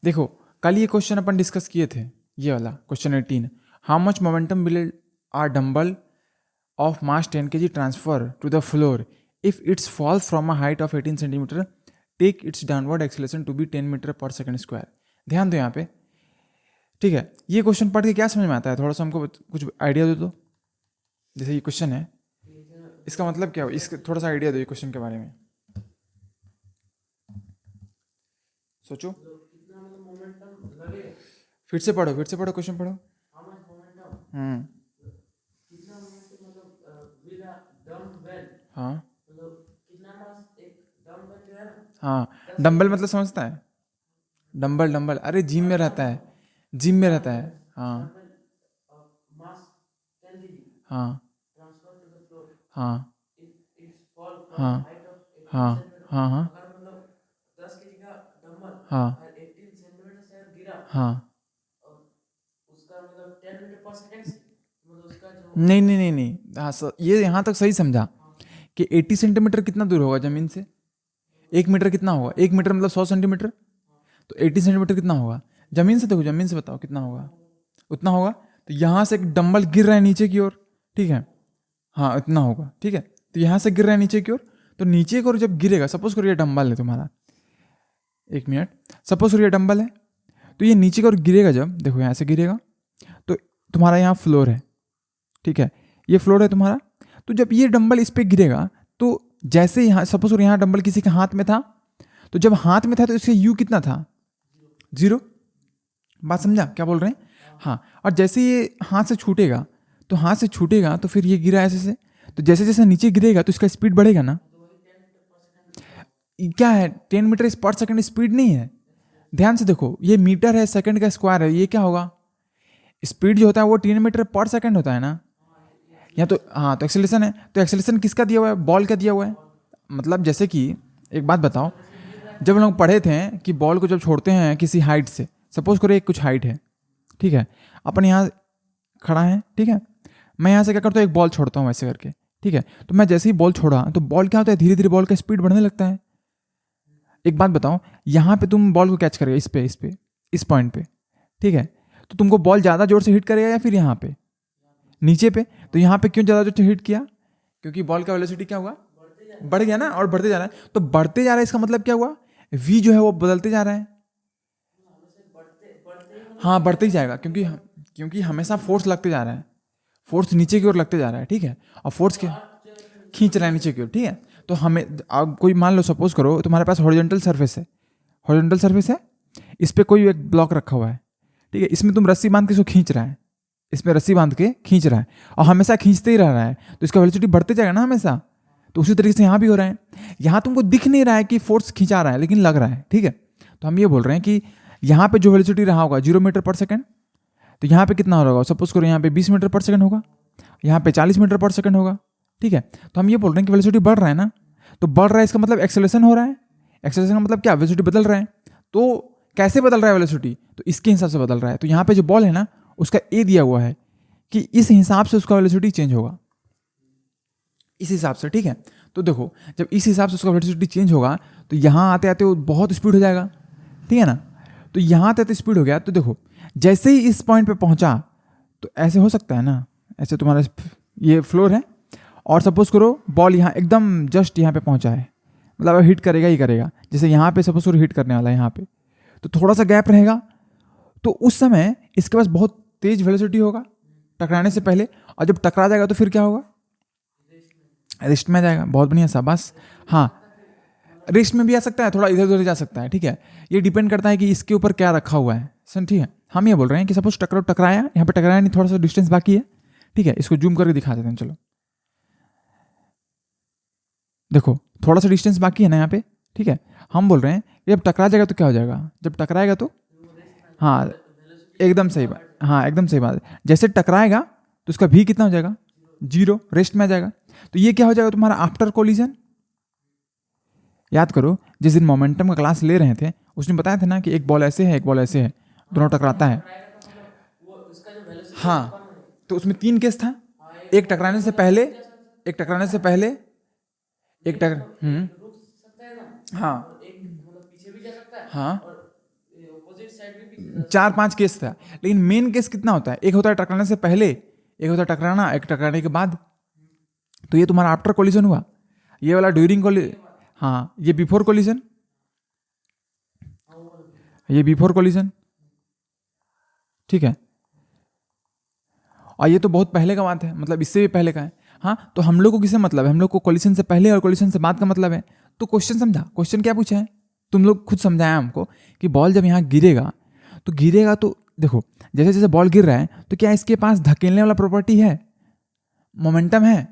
देखो कल ये क्वेश्चन अपन डिस्कस किए थे, ये वाला question 18, how much momentum will are dumbbell of mass 10 kg transfer to the floor if its fall from a height of 18 centimetre, take its downward acceleration to be 10 metre per second square. ध्यान दो यहाँ पे, ठीक है। ये question पढ़ के क्या समझ में आता है, थोड़ा सा हमको कुछ आइडिया दो तो। जैसे ये क्वेश्चन है, इसका मतलब क्या हो, इसका थोड़ा सा आइडिया दो ये क्वेश्चन के बारे में, सोचो। फिर से पढ़ो, फिर से पढ़ो, क्वेश्चन पढ़ो। हम्म। हाँ हाँ, डंबल मतलब समझता है, डंबल डंबल, अरे जिम में रहता है, जिम में रहता है। हाँ हाँ हाँ हाँ हाँ हाँ हाँ हाँ हाँ। नहीं नहीं नहीं नहीं, हाँ ये यहाँ तक सही समझा कि 80 सेंटीमीटर कितना दूर होगा जमीन से, 1 मीटर कितना होगा, 1 मीटर मतलब 100 सेंटीमीटर, तो 80 सेंटीमीटर कितना होगा जमीन से। देखो जमीन से बताओ कितना होगा, उतना होगा। तो यहाँ से एक डंबल गिर रहा है नीचे की ओर, ठीक है, हाँ इतना होगा, ठीक है। तो यहाँ से गिर रहा है नीचे की ओर, तो नीचे की ओर जब गिरेगा, सपोज करो ये डंबल है तुम्हारा, 1 मिनट, सपोज करो ये डंबल है, तो ये नीचे की ओर गिरेगा जब, देखो यहाँ से गिरेगा, तो तुम्हारा यहाँ फ्लोर है, ठीक है, ये फ्लोर है तुम्हारा। तो जब ये डंबल इस पे गिरेगा, तो जैसे यहाँ सपोज करो यहाँ डंबल किसी के हाथ में था, तो जब हाथ में था तो इसका यू कितना था, 0। बात समझा क्या बोल रहे हैं? हाँ, और जैसे ये हाथ से छूटेगा, तो हाथ से छूटेगा तो फिर ये गिरा ऐसे से, तो जैसे जैसे नीचे गिरेगा तो इसका स्पीड बढ़ेगा ना। क्या है, 10 मीटर पर सेकंड स्पीड नहीं है, ध्यान से देखो, ये मीटर है, सेकंड का स्क्वायर है, ये क्या होगा, स्पीड जो होता है वो 10 मीटर पर सेकंड होता है ना। या तो हाँ, तो एक्सेलरेशन है, तो एक्सेलरेशन किसका दिया हुआ है, बॉल का दिया हुआ है। मतलब जैसे कि एक बात बताओ, जब हम लोग पढ़े थे कि बॉल को जब छोड़ते हैं किसी हाइट से, सपोज करो एक कुछ हाइट है, ठीक है, अपन यहाँ खड़ा है, ठीक है, मैं यहाँ से क्या करता हूँ, एक बॉल छोड़ता हूँ वैसे करके, ठीक है, तो मैं जैसे ही बॉल छोड़ा तो बॉल क्या होता है, धीरे धीरे बॉल का स्पीड बढ़ने लगता है। एक बात बताओ, यहाँ पे तुम बॉल को कैच करेगा, इस पे इस पॉइंट पे, ठीक है, तो तुमको बॉल ज़्यादा जोर से हिट करेगा या फिर यहाँ पे नीचे पे। तो यहाँ पे क्यों ज़्यादा जोर से हिट किया, क्योंकि बॉल का वेलोसिटी क्या हुआ, बढ़ गया ना, और बढ़ते जा रहा है, तो बढ़ते जा रहा है इसका मतलब क्या हुआ, वी जो है वो बदलते जा रहा है। हाँ बढ़ते ही जाएगा, क्योंकि क्योंकि हमेशा फोर्स लगते जा रहा है, फोर्स नीचे की ओर लगते जा रहा है, ठीक है, और फोर्स के खींच रहा है नीचे की ओर, ठीक है। तो हमें अब कोई मान लो, सपोज करो तुम्हारे पास हॉरिजॉन्टल सरफेस है, हॉरिजॉन्टल सरफेस है, इस पर कोई एक ब्लॉक रखा हुआ है, ठीक है, इसमें तुम रस्सी बांध के इसको खींच रहा है, इसमें रस्सी बांध के खींच रहा है, और हमेशा खींचते ही रह रहा है, तो इसका वेलोसिटी बढ़ते जाएगा ना हमेशा। तो उसी तरीके से यहाँ भी हो रहा है, यहाँ तुमको दिख नहीं रहा है कि फोर्स खींचा रहा है, लेकिन लग रहा है, ठीक है। तो हम ये बोल रहे हैं कि यहाँ पे जो वेलोसिटी रहा होगा 0 मीटर पर सेकंड, तो यहाँ पे कितना हो रहा होगा, सपोज करो यहाँ पे 20 मीटर पर सेकंड होगा, यहाँ पे 40 मीटर पर सेकंड होगा, ठीक है। तो हम ये बोल रहे हैं कि वेलोसिटी बढ़ रहा है ना, तो बढ़ रहा है इसका मतलब एक्सेलरेशन हो रहा है, एक्सेलरेशन का मतलब क्या, वेलोसिटी बदल रहा है। तो कैसे बदल रहा है वेलोसिटी, तो इसके हिसाब से बदल रहा है। तो यहाँ पे जो बॉल है ना, उसका ए दिया हुआ है कि इस हिसाब से उसका वेलोसिटी चेंज होगा, इस हिसाब से, ठीक है। तो देखो जब इस हिसाब से उसका वेलोसिटी चेंज होगा, तो यहाँ आते आते वो बहुत स्पीड हो जाएगा, ठीक है ना। तो यहाँ आते आते स्पीड हो गया, तो देखो जैसे ही इस पॉइंट पे पहुंचा, तो ऐसे हो सकता है ना, ऐसे तुम्हारा ये फ्लोर है, और सपोज करो बॉल यहाँ एकदम जस्ट यहाँ पे पहुंचा है, मतलब अब हिट करेगा ही करेगा, जैसे यहाँ पे सपोज करो हिट करने वाला है यहाँ पे, तो थोड़ा सा गैप रहेगा, तो उस समय इसके पास बहुत तेज वेलोसिटी होगा टकराने से पहले, और जब टकरा जाएगा तो फिर क्या होगा, रिस्ट में आ जाएगा। बहुत बढ़िया, शाबाश। हाँ, रिस्ट में भी आ सकता है, थोड़ा इधर उधर जा सकता है, ठीक है, ये डिपेंड करता है कि इसके ऊपर क्या रखा हुआ है, सर, ठीक है। हम ये बोल रहे हैं कि सपोज टकराया, यहाँ पे टकराया नहीं, थोड़ा सा डिस्टेंस बाकी है, ठीक है, इसको जूम करके दिखा देते हैं, चलो देखो थोड़ा सा डिस्टेंस बाकी है ना यहाँ पे, ठीक है। हम बोल रहे हैं कि जब टकरा जाएगा तो क्या हो जाएगा, जब टकराएगा तो, हाँ एकदम सही बात, हाँ एकदम सही बात है, जैसे टकराएगा तो उसका भी कितना हो जाएगा, 0, रेस्ट में आ जाएगा। तो ये क्या हो जाएगा तुम्हारा आफ्टर कोलिजन। याद करो जिस दिन मोमेंटम का क्लास ले रहे थे, उसने बताया था ना कि एक बॉल ऐसे है, एक बॉल ऐसे है, दोनों टकराता है। हाँ, तो उसमें 3 केस था, एक टकराने से पहले, एक टकराने से पहले, एक टकर हाँ हाँ 4-5 केस था, लेकिन मेन केस कितना होता है? एक होता है टकराने से पहले, एक होता है टकराना, एक टकराने के बाद। तो ये तुम्हारा आफ्टर कोलिजन हुआ, ये वाला ड्यूरिंग कोलिजन, हाँ ये बिफोर कोलिजन, ये बिफोर कोलिजन, ठीक है। और ये तो बहुत पहले का बात है, मतलब इससे भी पहले का है। हाँ, तो हम लोग को किससे मतलब है? हम लोग को कोलिजन से पहले और कोलिजन से बाद का मतलब है। तो क्वेश्चन समझा, क्वेश्चन क्या पूछा है तुम लोग खुद समझाया हमको कि बॉल जब यहाँ गिरेगा तो देखो जैसे जैसे बॉल गिर रहा है तो क्या इसके पास धकेलने वाला प्रॉपर्टी है? मोमेंटम है?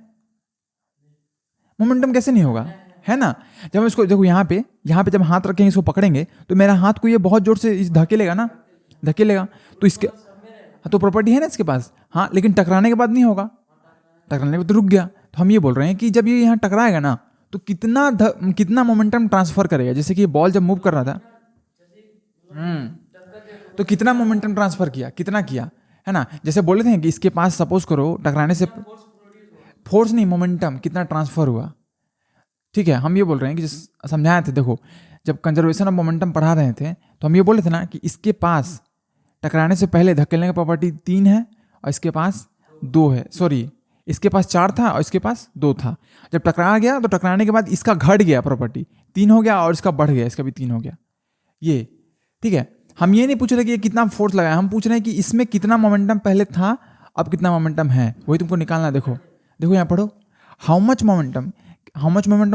मोमेंटम कैसे नहीं होगा, है ना। जब हम इसको देखो यहाँ पे जब हाथ रखेंगे, इसको पकड़ेंगे तो मेरा हाथ को ये बहुत जोर से धकेलेगा ना, धकेलेगा। तो इसके तो प्रॉपर्टी है ना इसके पास, हाँ, लेकिन टकराने के बाद नहीं होगा, टकराने के बाद तो रुक गया। तो हम ये बोल रहे हैं कि जब ये यहाँ टकराएगा ना तो कितना मोमेंटम ट्रांसफर करेगा। जैसे कि बॉल जब मूव कर रहा था, तो कितना मोमेंटम ट्रांसफर किया, कितना किया, है ना। जैसे बोले थे कि इसके पास सपोज करो टकराने से, फोर्स नहीं, मोमेंटम कितना ट्रांसफर हुआ, ठीक है। हम ये बोल रहे हैं कि समझाए थे, देखो जब कंजर्वेशन ऑफ मोमेंटम पढ़ा रहे थे तो हम ये बोले थे ना कि इसके पास टकराने से पहले धकेलने की प्रॉपर्टी 3 है और इसके पास 2 है, सॉरी इसके पास 4 था और इसके पास 2 था। जब टकरा गया तो टकराने के बाद इसका घट गया, प्रॉपर्टी 3 हो गया और इसका बढ़ गया, इसका भी 3 हो गया, ये ठीक है। हम ये नहीं पूछ रहे कि ये कितना फोर्स लगाया, हम पूछ रहे हैं कि इसमें कितना मोमेंटम पहले था, अब कितना मोमेंटम है, वही तुमको निकालना है। देखो यहाँ पढ़ो, हाउ मच मोमेंटम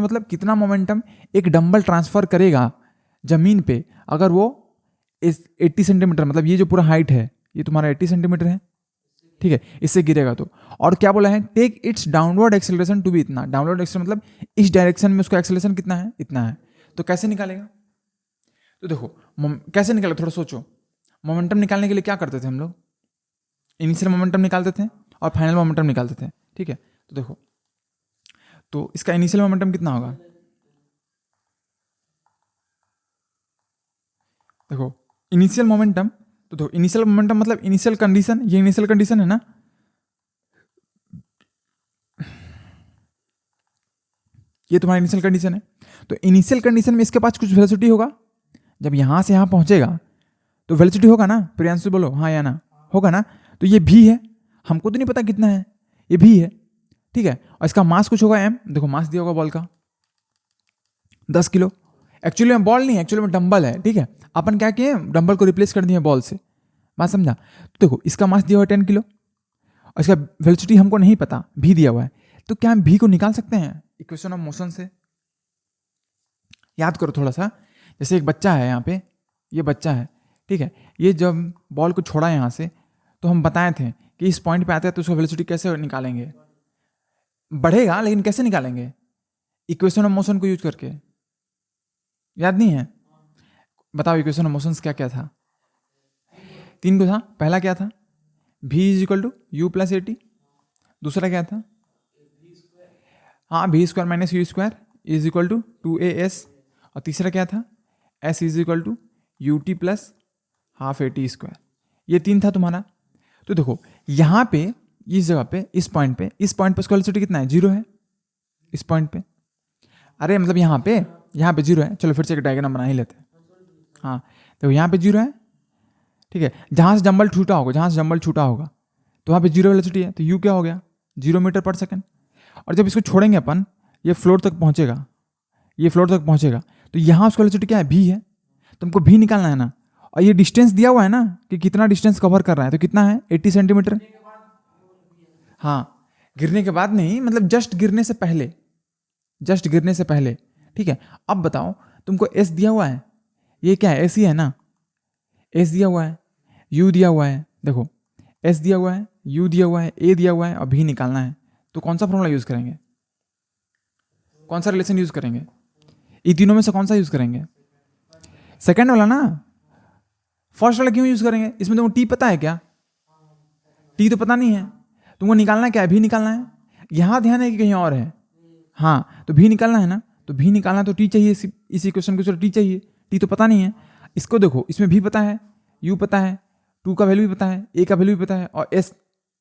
मतलब कितना मोमेंटम एक डंबल ट्रांसफर करेगा जमीन पे अगर वो इस 80 सेंटीमीटर, मतलब ये जो पूरा हाइट है ये तुम्हारा 80 सेंटीमीटर है, ठीक है, इससे गिरेगा तो। और क्या बोला है? Take its downward acceleration to be इतना। डाउनवर्ड एक्सेलरेशन मतलब इस डायरेक्शन में उसका एक्सेलरेशन कितना है, इतना है। तो कैसे निकालेगा? तो देखो कैसे निकालेगा, थोड़ा सोचो। मोमेंटम निकालने के लिए क्या करते थे हम लोग? इनिशियल मोमेंटम निकालते थे और फाइनल मोमेंटम निकालते थे, ठीक है। तो देखो, तो इसका इनिशियल मोमेंटम कितना होगा? देखो इनिशियल मोमेंटम, तो देखो इनिशियल मोमेंटम मतलब इनिशियल कंडीशन, ये इनिशियल कंडीशन है ना, ये तुम्हारा इनिशियल कंडीशन है। तो इनिशियल कंडीशन में इसके पास कुछ वेलोसिटी होगा, जब यहां से यहां पहुंचेगा तो वेलोसिटी होगा ना, प्रियांशु बोलो हाँ या ना, होगा ना। तो ये भी है, हमको तो नहीं पता कितना है, ये भी है, ठीक है। और इसका मास कुछ होगा m, देखो मास दिया होगा बॉल का 10 किलो। एक्चुअली में बॉल नहीं है, एक्चुअली में डंबल है, ठीक है। अपन क्या किए, डंबल को रिप्लेस कर दिए बॉल से, बात समझा। तो देखो इसका मास दिया हुआ है 10 किलो और इसका वेलोसिटी हमको नहीं पता, भी दिया हुआ है। तो क्या हम भी को निकाल सकते हैं इक्वेशन ऑफ मोशन से? याद करो थोड़ा सा। जैसे एक बच्चा है यहाँ पे, ये बच्चा है, ठीक है। ये जब बॉल को छोड़ा यहाँ से तो हम बताए थे कि इस पॉइंट पे आते हैं तो उसका वेलोसिटी कैसे निकालेंगे, बढ़ेगा, लेकिन कैसे निकालेंगे? इक्वेशन ऑफ मोशन को यूज करके। याद नहीं है? बताओ इक्वेशन ऑफ मोशन क्या क्या था? 3 को था। पहला क्या था? v is equal to U plus A T. दूसरा क्या था? हाँ, v square minus U square is equal to 2as। और तीसरा क्या था? s is equal to U T plus half A T square. ये 3 था तुम्हारा। तो देखो यहाँ पे इस जगह पे, इस पॉइंट पे उसका वेलोसिटी कितना है? 0 है इस पॉइंट पे। अरे मतलब यहाँ पे 0 है। चलो फिर से एक डायग्राम बना ही लेते हैं। हाँ तो यहाँ पे 0 है, ठीक है। जहाँ से जंबल छूटा होगा तो वहाँ पे 0 वेलोसिटी है, तो u क्या हो गया? 0 मीटर पर सेकेंड। और जब इसको छोड़ेंगे अपन, ये फ्लोर तक पहुँचेगा, तो यहाँ उसका वेलोसिटी क्या है? v है। तुमको v निकालना है ना, और ये डिस्टेंस दिया हुआ है ना कि कितना डिस्टेंस कवर कर रहा है, तो कितना है? 80 सेंटीमीटर। हाँ, गिरने के बाद नहीं, मतलब जस्ट गिरने से पहले, ठीक है। अब बताओ, तुमको s दिया हुआ है, ये क्या है? s ही है ना, s दिया हुआ है, u दिया हुआ है, देखो s दिया हुआ है, u दिया हुआ है, a दिया हुआ है और v निकालना है। तो कौन सा फॉर्मूला यूज करेंगे, कौन सा रिलेशन यूज करेंगे? इन तीनों में से कौन सा यूज करेंगे? सेकेंड वाला ना। फर्स्ट वाला क्यों यूज करेंगे? इसमें तुमको टी पता है क्या? टी तो पता नहीं है, तुमको निकालना क्या है? भी निकालना है। यहां ध्यान है कि कहीं और है? हाँ, तो भी निकालना है ना, तो भी निकालना तो टी चाहिए, इस इक्वेशन को टी चाहिए। टी तो पता नहीं है। इसको देखो, इसमें भी पता है, यू पता है, 2 का वैल्यू भी पता है, ए का वैल्यू भी पता है और एस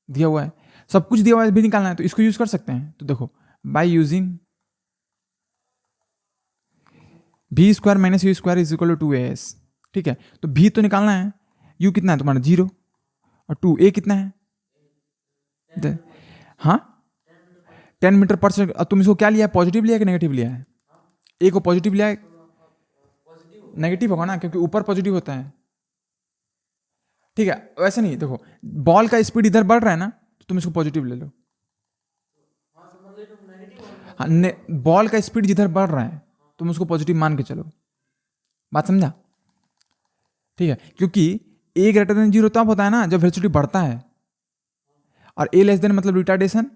दिया हुआ है, सब कुछ दिया हुआ है, भी निकालना है, तो इसको यूज कर सकते हैं। तो देखो by using v square minus U square is equal to 2as, ठीक है, तो भी तो निकालना है, यू कितना है तुम्हारा 0 और 2, ए कितना है हाँ 10 मीटर पर सेकंड। तुम इसको क्या लिया है, पॉजिटिव लिया है कि नेगेटिव लिया है? ए को पॉजिटिव लिया है, नेगेटिव होगा ना क्योंकि ऊपर पॉजिटिव होता है। ठीक है, वैसे नहीं, देखो बॉल का स्पीड इधर बढ़ रहा है ना तो तुम इसको पॉजिटिव ले लो। हाँ, बॉल का स्पीड जिधर बढ़ रहा है तुम उसको पॉजिटिव मान के चलो, बात समझा? ठीक है, क्योंकि ए ग्रेटर देन 0 तब होता है ना जब वेलोसिटी बढ़ता है, और ए लेस देन मतलब रिटार्डेशन,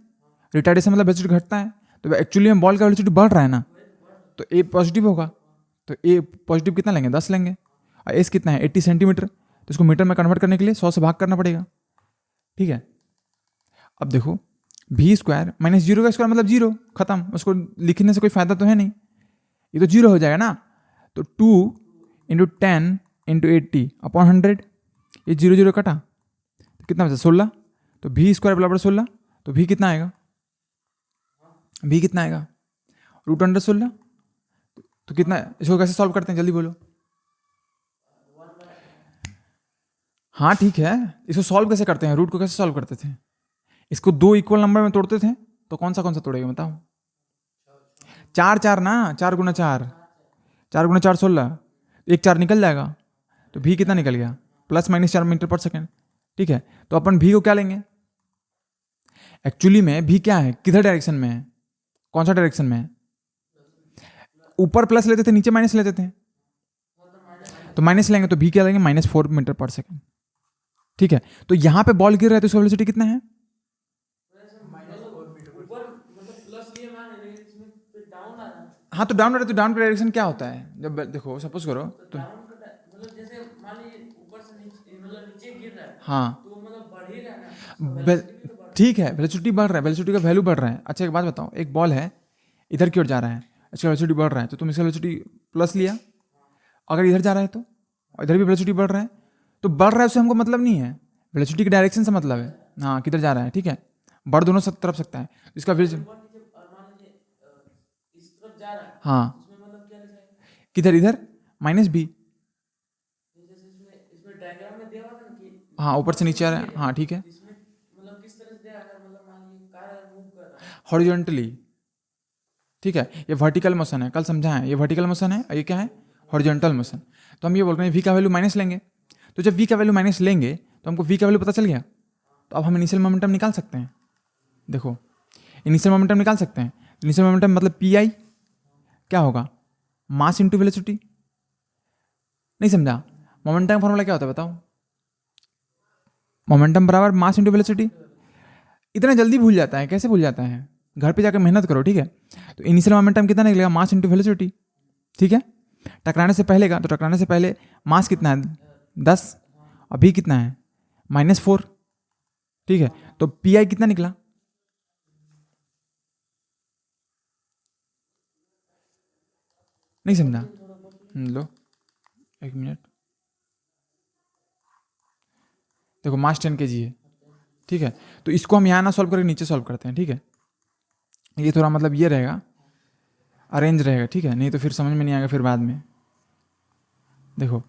रिटार्डेशन मतलब वेलोसिटी घटता है। तो एक्चुअली में बॉल का वेलोसिटी बढ़ रहा है ना तो ए पॉजिटिव होगा, तो ए पॉजिटिव कितना लेंगे 10 लेंगे, और एस कितना है 80 सेंटीमीटर, तो इसको मीटर में कन्वर्ट करने के लिए 100 से भाग करना पड़ेगा। ठीक है, अब देखो भी स्क्वायर माइनस 0 का स्क्वायर मतलब 0, खत्म, उसको लिखने से कोई फायदा तो है नहीं, ये तो 0 हो जाएगा ना। तो 2 इंटू 10 इंटू 80 अपॉन 100, ये 0 0 कटा तो कितना बचा 16, तो भी स्क्वायर बराबर 16, तो भी कितना आएगा, भी कितना आएगा रूट अंडर 16, तो कितना, इसको कैसे सॉल्व करते हैं जल्दी बोलो। हाँ ठीक है, इसको सॉल्व कैसे करते हैं, रूट को कैसे सॉल्व करते थे, इसको 2 इक्वल नंबर में तोड़ते थे, तो कौन सा तोड़ेगा बताओ? 4 4 ना, 4 गुना 4, 4 गुना 4 16, एक 4 निकल जाएगा, तो भी कितना निकल गया plus minus 4 metre per second. ठीक है, तो अपन भी को क्या लेंगे, एक्चुअली में भी क्या है, किधर डायरेक्शन में है, कौन सा डायरेक्शन में है, ऊपर प्लस लेते थे नीचे माइनस लेते थे, तो माइनस लेंगे तो भी क्या लेंगे -4 मीटर पर सेकेंड। ठीक है, तो यहां पे बॉल गिर रहा है तो उसका वेलोसिटी कितना है, हाँ तो डाउन, तो डाउन डायरेक्शन क्या होता है, जब देखो सपोज करो तो हाँ ठीक है, वेलोसिटी बढ़ रहा है, वेलोसिटी का वैल्यू बढ़ रहा है। अच्छा एक बात बताओ, एक बॉल है इधर की ओर जा रहा है, इसका वेलोसिटी बढ़ रहा है, तो तुम इसका वेलोसिटी प्लस लिया, अगर इधर जा रहा है तो इधर भी वेलोसिटी बढ़ रहा है, तो बढ़ रहा है उससे हमको मतलब नहीं है, वेलोसिटी के डायरेक्शन से मतलब है, हाँ किधर जा रहा है। ठीक है, बढ़ दोनों तरफ सकता है, इसका हाँ किधर, इधर माइनस बी, हाँ ऊपर से नीचे आ रहा है, हाँ ठीक है हॉरिजॉन्टली। ठीक है, ये वर्टिकल मोशन है, कल समझा है, ये वर्टिकल मोशन है, ये क्या है हॉरिजॉन्टल मोशन। तो हम ये बोल रहे हैं वी का वैल्यू माइनस लेंगे, तो जब वी का वैल्यू माइनस लेंगे तो हमको वी का वैल्यू पता चल गया, तो अब हम इनिशियल मोमेंटम निकाल सकते हैं। देखो इनिशियल मोमेंटम निकाल सकते हैं, इनिशियल मोमेंटम मतलब पी आई क्या होगा, मास इंटू वेलोसिटी। नहीं समझा, मोमेंटम फॉर्मूला क्या होता है बताओ, मोमेंटम बराबर मास इंटू वेलोसिटी। इतना जल्दी भूल जाता है, कैसे भूल जाता है, घर पे जाकर मेहनत करो। ठीक है, तो इनिशियल मोमेंटम कितना निकलेगा, मास इंटू वेलोसिटी। ठीक है, टकराने से पहले का, तो टकराने से पहले मास कितना है 10, अभी कितना है -4। ठीक है, तो पी आई कितना निकला, नहीं समझा, लो एक मिनट, देखो मास 10 kg है। ठीक है, तो इसको हम यहाँ ना सॉल्व करके नीचे सॉल्व करते हैं। ठीक है, ये थोड़ा मतलब ये रहेगा, अरेंज रहेगा। ठीक है, नहीं तो फिर समझ में नहीं आएगा फिर बाद में। देखो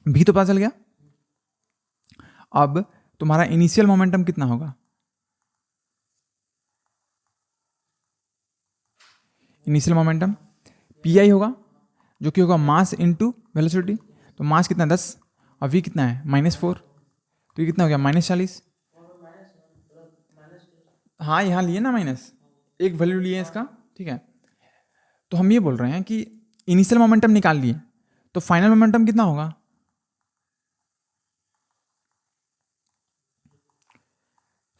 भी तो पता चल गया, अब तुम्हारा इनिशियल मोमेंटम कितना होगा, इनिशियल मोमेंटम पी आई होगा, जो कि होगा मास इंटू वेलोसिटी। तो मास कितना 10 और वी कितना है -4, तो ये कितना हो गया -40। हाँ यहाँ लिए ना माइनस, एक वैल्यू लिए इसका। ठीक है, तो हम ये बोल रहे हैं कि इनिशियल मोमेंटम निकाल लिए, तो फाइनल मोमेंटम कितना होगा,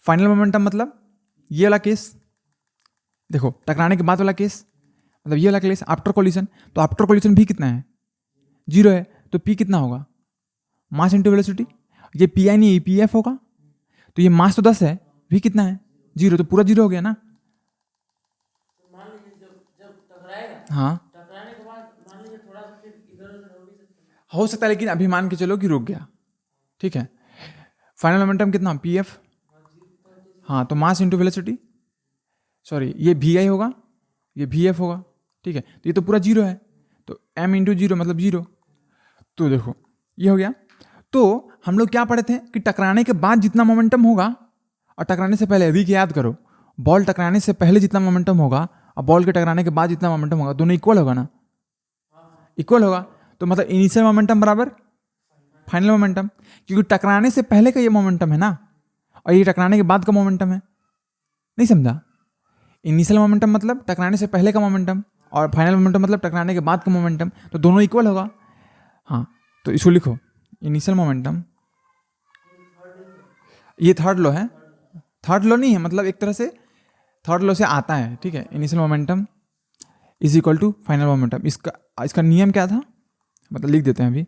फाइनल मोमेंटम मतलब ये वाला केस, देखो टकराने के बाद वाला केस, मतलब ये वाला केस आफ्टर कोलिजन। तो आफ्टर कोलिजन भी कितना है 0 है, तो पी कितना होगा मास इंटू वेलोसिटी। ये पी आई नहीं पी एफ होगा, तो ये मास तो 10 है, भी कितना है 0, तो पूरा 0 हो गया ना। हाँ हो सकता है, लेकिन अभी मान के चलो कि रुक गया। ठीक है, फाइनल मोमेंटम कितना पी एफ, हाँ तो मास इंटू वेलोसिटी, सॉरी ये वी आई होगा, ये वी एफ होगा। ठीक है, तो ये तो पूरा 0 है, तो m इंटू 0 मतलब 0, तो देखो ये हो गया। तो हम लोग क्या पढ़े थे कि टकराने के बाद जितना मोमेंटम होगा और टकराने से पहले, अभी की याद करो, बॉल टकराने से पहले जितना मोमेंटम होगा और बॉल के टकराने के बाद जितना मोमेंटम होगा, दोनों इक्वल होगा ना, इक्वल होगा। तो मतलब इनिशियल मोमेंटम बराबर फाइनल मोमेंटम, क्योंकि टकराने से पहले का ये मोमेंटम है ना, और ये टकराने के बाद का मोमेंटम है। नहीं समझा? इनिशियल मोमेंटम मतलब टकराने से पहले का मोमेंटम, और फाइनल मोमेंटम मतलब टकराने के बाद का मोमेंटम, तो दोनों इक्वल होगा। हाँ, तो इसको लिखो, इनिशियल मोमेंटम, ये थर्ड लॉ है, थर्ड लॉ नहीं है, मतलब एक तरह से थर्ड लॉ से आता है, ठीक है। Initial momentum is equal to final momentum. इसका नियम क्या था, मतलब लिख देते हैं अभी।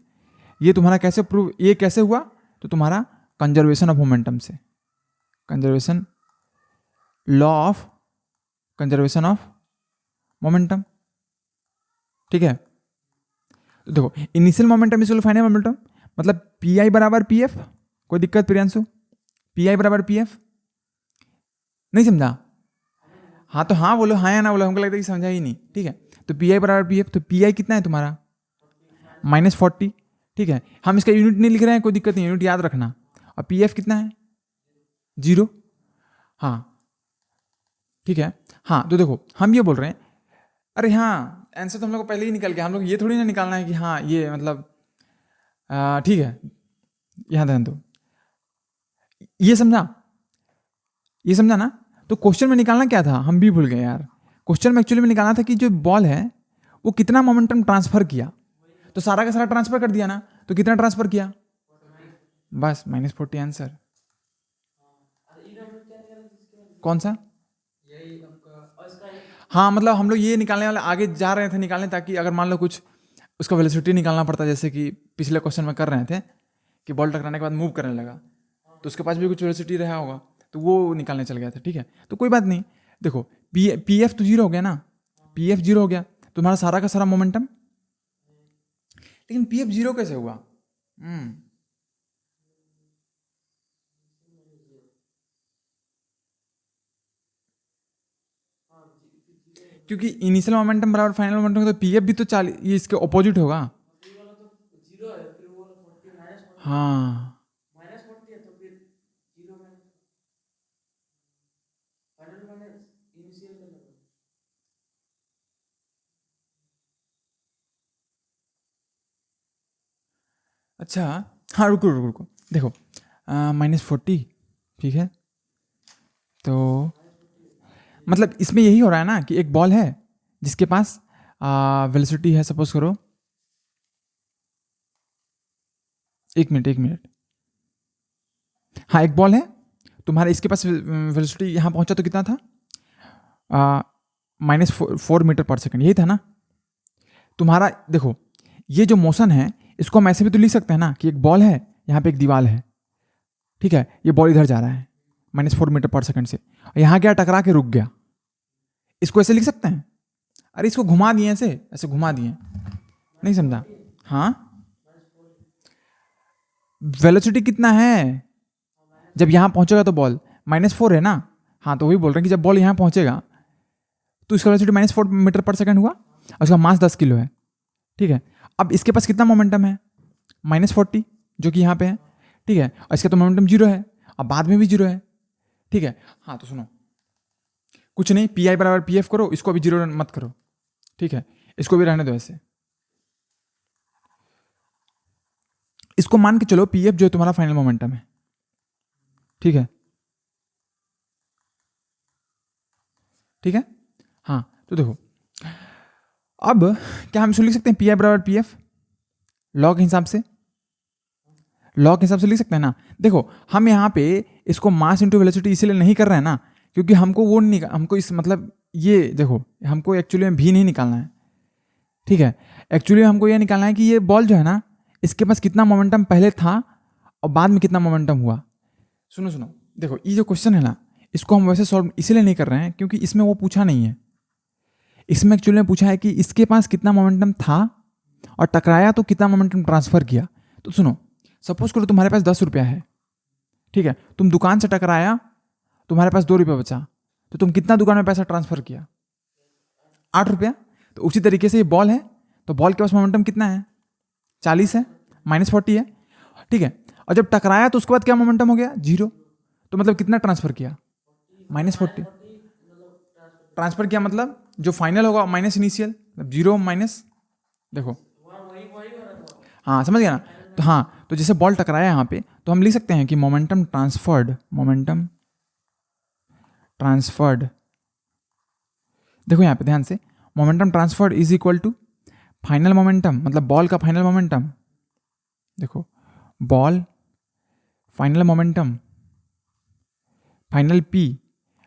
ये तुम्हारा कैसे प्रूव, ये कैसे हुआ, तो तुम्हारा कंजर्वेशन ऑफ मोमेंटम से, conservation law of conservation of momentum, ठीक है। तो देखो initial momentum is final momentum, मतलब पी आई बराबर पी एफ। कोई दिक्कत प्रियांशु? पी आई बराबर पी एफ, नहीं समझा? हाँ तो हाँ बोलो, हाँ या ना बोलो, हमको लगता है कि समझा ही नहीं, ठीक है। तो पी आई बराबर पी एफ, तो पी आई कितना है तुम्हारा -40, ठीक है। हम इसका यूनिट नहीं लिख रहे हैं, कोई दिक्कत नहीं, यूनिट याद रखना। और पी एफ कितना है 0, हाँ ठीक है। हाँ तो देखो हम ये बोल रहे हैं, अरे हाँ आंसर तो हम लोग को पहले ही निकल गया, हम लोग ये थोड़ी ना निकालना है कि हाँ ये मतलब ठीक है, यहाँ ध्यान दो, ये समझा, ये समझा ना। तो क्वेश्चन में निकालना क्या था, हम भी भूल गए यार। क्वेश्चन में एक्चुअली में निकालना था कि जो बॉल है वो कितना मोमेंटम ट्रांसफर किया, तो सारा का सारा ट्रांसफर कर दिया ना, तो कितना ट्रांसफर किया, बस -40 आंसर। कौन सा? हाँ मतलब हम लोग ये निकालने वाले आगे जा रहे थे निकालने, ताकि अगर मान लो कुछ उसका वेलोसिटी निकालना पड़ता, जैसे कि पिछले क्वेश्चन में कर रहे थे कि बॉल टकराने के बाद मूव करने लगा, तो उसके पास भी कुछ वेलोसिटी रहा होगा, तो वो निकालने चल गया था, ठीक है। तो कोई बात नहीं, देखो पी एफ तो 0 हो गया ना, पी एफ 0 हो गया, तुम्हारा सारा का सारा मोमेंटम। लेकिन पी एफ 0 कैसे हुआ? क्योंकि इनिशियल मोमेंटम बराबर फाइनल मोमेंटम, तो पी एफ भी तो 40, ये इसके ऑपोजिट होगा। हाँ अच्छा, हाँ रुको रुको रुको, देखो -40, ठीक है। तो मतलब इसमें यही हो रहा है ना कि एक बॉल है जिसके पास वेलोसिटी है, सपोज करो, एक मिनट, हाँ एक बॉल है तुम्हारा, इसके पास वेलोसिटी यहाँ पहुँचा तो कितना था, -4 मीटर पर सेकंड, यही था ना तुम्हारा। देखो ये जो मोशन है इसको हम ऐसे भी तो लिख सकते हैं ना कि एक बॉल है, यहाँ पे एक दीवार है, ठीक है, ये बॉल इधर जा रहा है -4 मीटर पर सेकंड से, यहाँ क्या टकरा के रुक गया, इसको ऐसे लिख सकते हैं। अरे इसको घुमा दिए, ऐसे ऐसे घुमा दिए, नहीं समझा? हाँ वेलोसिटी कितना है जब यहाँ पहुंचेगा, तो बॉल -4 है ना, हाँ तो वही बोल रहे हैं कि जब बॉल यहाँ पहुंचेगा तो इसका वेलोसिटी -4 मीटर पर सेकंड हुआ, और उसका मास 10 किलो है, ठीक है। अब इसके पास कितना मोमेंटम है, -40 जो कि यहाँ पे है, ठीक है, और इसका तो मोमेंटम 0 है, अब बाद में भी 0 है, ठीक है। हाँ तो सुनो, कुछ नहीं, पी आई बराबर पी एफ करो, इसको भी 0 मत करो, ठीक है, इसको भी रहने दो ऐसे। इसको मान के चलो पी एफ जो है तुम्हारा फाइनल मोमेंटम है, ठीक है, ठीक है। हाँ तो देखो अब क्या हम इसको लिख सकते हैं, पी आई बराबर पी एफ लॉ के हिसाब से, लॉ के हिसाब से लिख सकते हैं ना। देखो हम यहाँ पे इसको मास इंटू वेलोसिटी इसीलिए नहीं कर रहे हैं ना, क्योंकि हमको वो नहीं, हमको इस मतलब ये देखो हमको एक्चुअली में भी नहीं निकालना है, ठीक है। एक्चुअली हमको ये निकालना है कि ये बॉल जो है ना, इसके पास कितना मोमेंटम पहले था और बाद में कितना मोमेंटम हुआ। सुनो सुनो, देखो ये जो क्वेश्चन है ना, इसको हम वैसे सॉल्व इसीलिए नहीं कर रहे हैं क्योंकि इसमें वो पूछा नहीं है। इसमें एक्चुअली में पूछा है कि इसके पास कितना मोमेंटम था और टकराया तो कितना मोमेंटम ट्रांसफर किया। तो सुनो, सपोज करो तुम्हारे पास 10 रुपया है, ठीक है, तुम दुकान से टकराया, तुम्हारे पास 2 रुपया बचा, तो तुम कितना दुकान में पैसा ट्रांसफर किया, 8 रुपया। तो उसी तरीके से ये बॉल है, तो बॉल के पास मोमेंटम कितना है, 40 है, -40 है, ठीक है। और जब टकराया तो उसके बाद क्या मोमेंटम हो गया, 0। तो मतलब कितना ट्रांसफर किया, -40 ट्रांसफर किया, मतलब जो फाइनल होगा माइनस इनिशियल, 0 माइनस, देखो हाँ समझ गया ना। तो हाँ, तो जैसे बॉल टकराया यहाँ पे, तो हम लिख सकते हैं कि मोमेंटम ट्रांसफर्ड, देखो यहाँ पे ध्यान से, momentum transferred is equal to final momentum, मतलब बॉल का फाइनल मोमेंटम, देखो ball final momentum, final P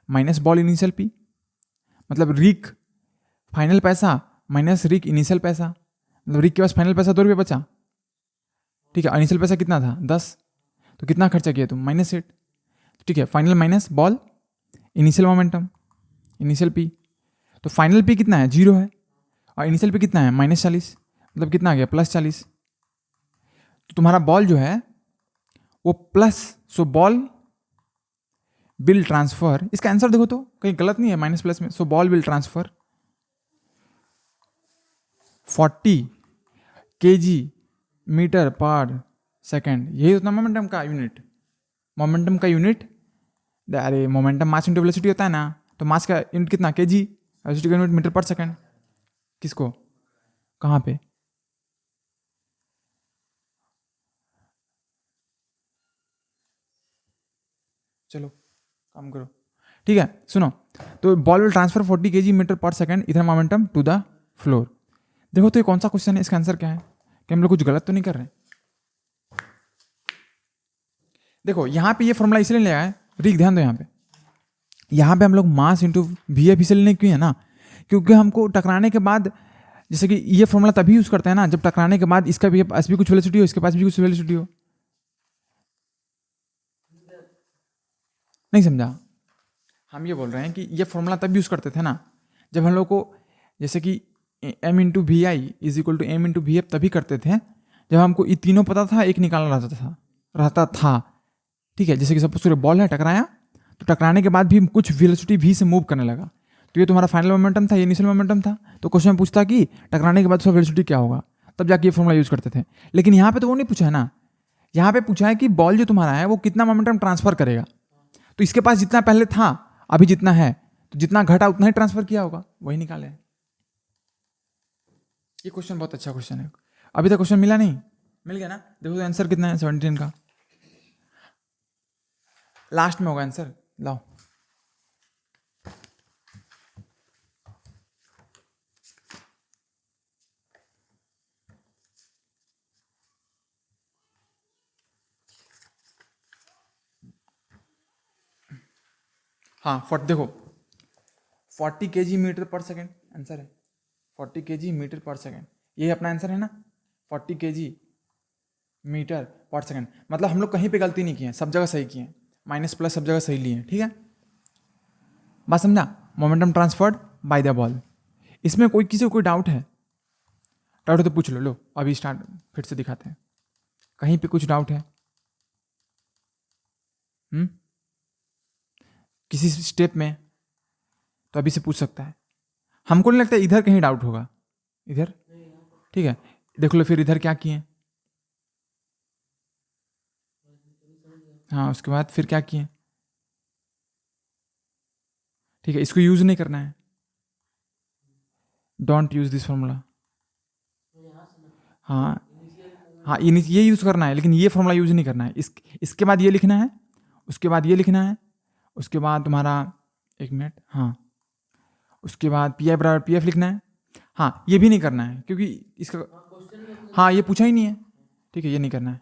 minus ball initial P, मतलब रिक फाइनल पैसा माइनस रिक इनिशियल पैसा, मतलब रिक के पास फाइनल पैसा 2 रुपये बचा, ठीक है, इनिशियल पैसा कितना था 10, तो कितना खर्चा किया तुम, -8, ठीक है। Final minus ball initial momentum initial P, तो फाइनल पी कितना है 0 है, और इनिशियल पी कितना है -40, मतलब कितना आ गया +40। तो तुम्हारा बॉल जो है वो plus, so ball will transfer, इसका आंसर देखो तो कहीं गलत नहीं है माइनस प्लस में, so ball will transfer 40 kg metre per second, यही उतना मोमेंटम का यूनिट, मोमेंटम का यूनिट, अरे मोमेंटम मास इंटू वेलोसिटी होता है ना, तो मास का यूनिट कितना kg, वेलोसिटी का यूनिट मीटर पर सेकेंड, किसको कहाँ पे, चलो काम करो, ठीक है। सुनो, तो ball will transfer 40 kg metre per second इधर मोमेंटम टू द फ्लोर। देखो तो ये कौन सा क्वेश्चन है, इसका आंसर क्या है, कि हम लोग कुछ गलत तो नहीं कर रहे हैं। देखो यहाँ पे ये फॉर्मूला इसलिए लिया है, रीक ध्यान दो यहाँ पे हम लोग मास इंटू वी एफ इसलिए लेने क्यों है ना, क्योंकि हमको टकराने के बाद, जैसे कि ये फॉर्मूला तभी यूज करते हैं ना जब टकराने के बाद इसका भी पास भी कुछ वेलोसिटी हो, इसके पास भी कुछ वेलोसिटी हो, नहीं समझा। हम ये बोल रहे हैं कि ये फॉर्मूला तब यूज करते थे ना जब हम लोग को, जैसे कि m into V I is equal to M into V F तभी करते थे जब हमको ये तीनों पता था, एक निकालना रहता था, ठीक है। जैसे कि सपोज पूरे बॉल है, टकराया, तो टकराने के बाद भी कुछ वेलोसिटी वी से मूव करने लगा, तो ये तुम्हारा फाइनल मोमेंटम था, ये इनिशियल मोमेंटम था, तो क्वेश्चन पूछता कि टकराने के बाद उसका वेलोसिटी क्या होगा, तब जाके ये फॉर्मूला यूज करते थे। लेकिन यहाँ पे तो वो नहीं पूछा है ना, यहाँ पे पूछा है कि बॉल जो तुम्हारा है वो कितना मोमेंटम ट्रांसफर करेगा, तो इसके पास जितना पहले था अभी जितना है, तो जितना घटा उतना ही ट्रांसफर किया होगा, वही निकाले। ये क्वेश्चन बहुत अच्छा क्वेश्चन है, अभी तक क्वेश्चन मिला नहीं, मिल गया ना। देखो तो आंसर कितना है 17 का, लास्ट में होगा आंसर, लाओ हाँ 40, देखो 40 kg metre per second answer है, 40 kg मीटर पर सेकेंड, ये अपना आंसर है ना, 40 kg मीटर पर सेकेंड, मतलब हम लोग कहीं पे गलती नहीं किए हैं, सब जगह सही किए हैं, माइनस प्लस सब जगह सही लिए हैं, ठीक है। बात समझा, momentum transferred by the ball. इसमें कोई किसी को कोई डाउट है, डाउट है तो पूछ लो अभी स्टार्ट फिर से दिखाते हैं, कहीं पे कुछ डाउट है, किसी स्टेप में, तो अभी से पूछ सकता है। हमको नहीं लगता इधर कहीं डाउट होगा, इधर ठीक है, देख लो फिर इधर क्या किए, हाँ उसके बाद फिर क्या किए, ठीक है, इसको यूज नहीं करना है, डोंट यूज दिस फॉर्मूला, हाँ हाँ ये यूज करना है, लेकिन ये फॉर्मूला यूज नहीं करना है, इसके बाद ये लिखना है, उसके बाद ये लिखना है, उसके बाद तुम्हारा 1 मिनट, हाँ उसके बाद पी आई बराबर पी एफ लिखना है, हाँ ये भी नहीं करना है क्योंकि इसका, हाँ ये पूछा ही नहीं है, ठीक है ये नहीं करना है,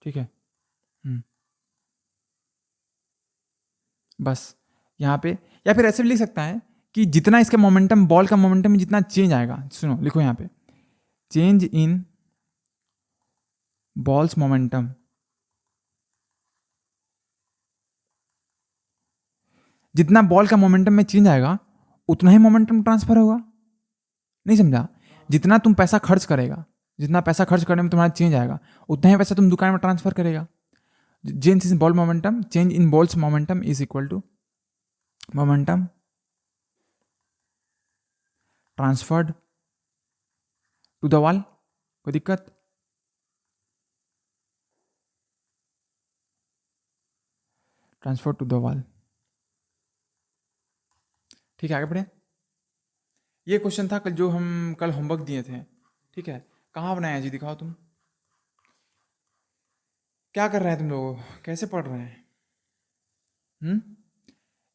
ठीक है। बस यहाँ पे, या फिर ऐसे भी लिख सकता है कि जितना इसका मोमेंटम, बॉल का मोमेंटम में जितना चेंज आएगा, सुनो लिखो यहाँ पे, चेंज इन बॉल्स मोमेंटम, जितना बॉल का मोमेंटम में चेंज आएगा उतना ही मोमेंटम ट्रांसफर होगा, नहीं समझा। जितना तुम पैसा खर्च करेगा, जितना पैसा खर्च करने में तुम्हारा चेंज आएगा उतना ही पैसा तुम दुकान में ट्रांसफर करेगा। Change in ball momentum, change in ball's momentum is equal to momentum transferred to the wall, कोई दिक्कत? Transfer to the wall. ठीक है, आगे बढ़े। ये क्वेश्चन था कल जो हम कल होमवर्क दिए थे, ठीक है। कहाँ बनाया जी, दिखाओ तुम। क्या कर रहे हैं तुम लोग, कैसे पढ़ रहे हैं?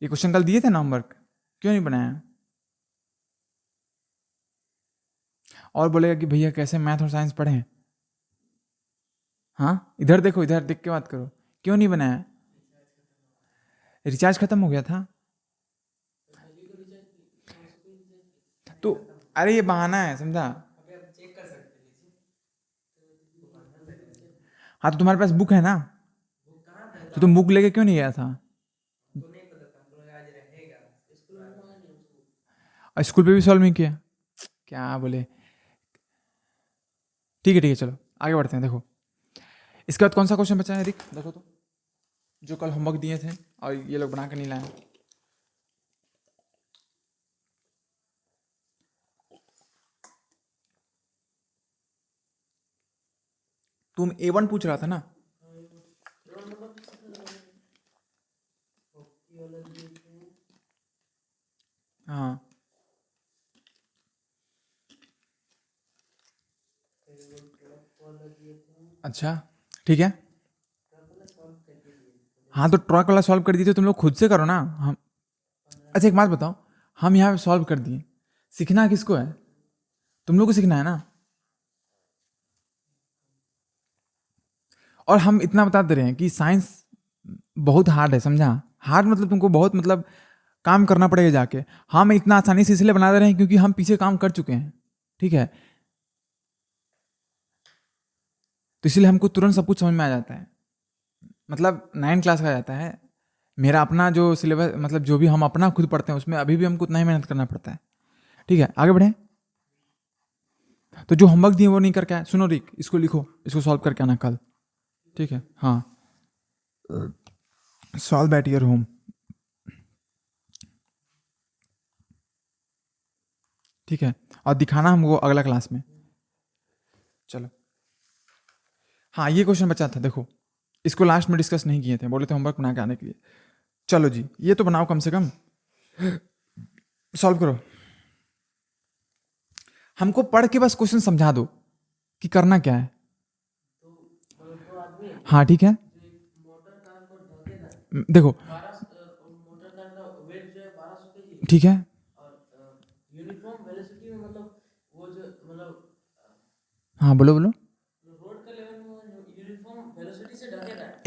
ये क्वेश्चन कल दिए थे ना होमवर्क, क्यों नहीं बनाया? और बोलेगा कि भैया कैसे मैथ और साइंस पढ़ें। हाँ, इधर देखो, इधर देख के बात करो, क्यों नहीं बनाया? रिचार्ज खत्म हो गया था तो, अरे ये बहाना है, समझा? हाँ तो तुम्हारे पास बुक है ना, तो तुम बुक लेके क्यों नहीं गया था? और स्कूल पे भी सॉल्व नहीं किया, क्या बोले। ठीक है चलो आगे बढ़ते हैं। देखो इसके बाद कौन सा क्वेश्चन बचा है, देख देखो तो, जो कल होमवर्क दिए थे और ये लोग बना कर नहीं लाए। तुम A1 पूछ रहा था ना? हाँ अच्छा ठीक है। हाँ तो ट्रॉक वाला सॉल्व कर दिए, तो तुम लोग खुद से करो ना। हम अच्छा एक बात बताओ, हम यहाँ पे सॉल्व कर दिए, सीखना किसको है? तुम लोग को सीखना है ना। और हम इतना बता दे रहे हैं कि साइंस बहुत हार्ड है, समझा? हार्ड मतलब तुमको बहुत मतलब काम करना पड़ेगा जाके। हम इतना आसानी से इसलिए बना दे रहे हैं क्योंकि हम पीछे काम कर चुके हैं, ठीक है। तो इसलिए हमको तुरंत सब कुछ समझ में आ जाता है, मतलब 9 क्लास का आ जाता है। मेरा अपना जो सिलेबस, मतलब जो भी हम अपना खुद पढ़ते हैं उसमें अभी भी हमको उतना ही मेहनत करना पड़ता है, ठीक है। आगे बढ़े। तो जो होमवर्क दिए वो नहीं करके आए, सुनो रिक, इसको लिखो, इसको सॉल्व करके आना कल, ठीक है। हाँ, सॉल्व एट योर होम, ठीक है। और दिखाना हमको अगला क्लास में। चलो हाँ, ये क्वेश्चन बचा था, देखो इसको लास्ट में डिस्कस नहीं किए थे, बोले थे होमवर्क बना के आने के लिए। चलो जी, ये तो बनाओ कम से कम, सॉल्व करो। हमको पढ़ के बस क्वेश्चन समझा दो कि करना क्या है। हाँ ठीक है, देखो ठीक है, हाँ बोलो बोलो।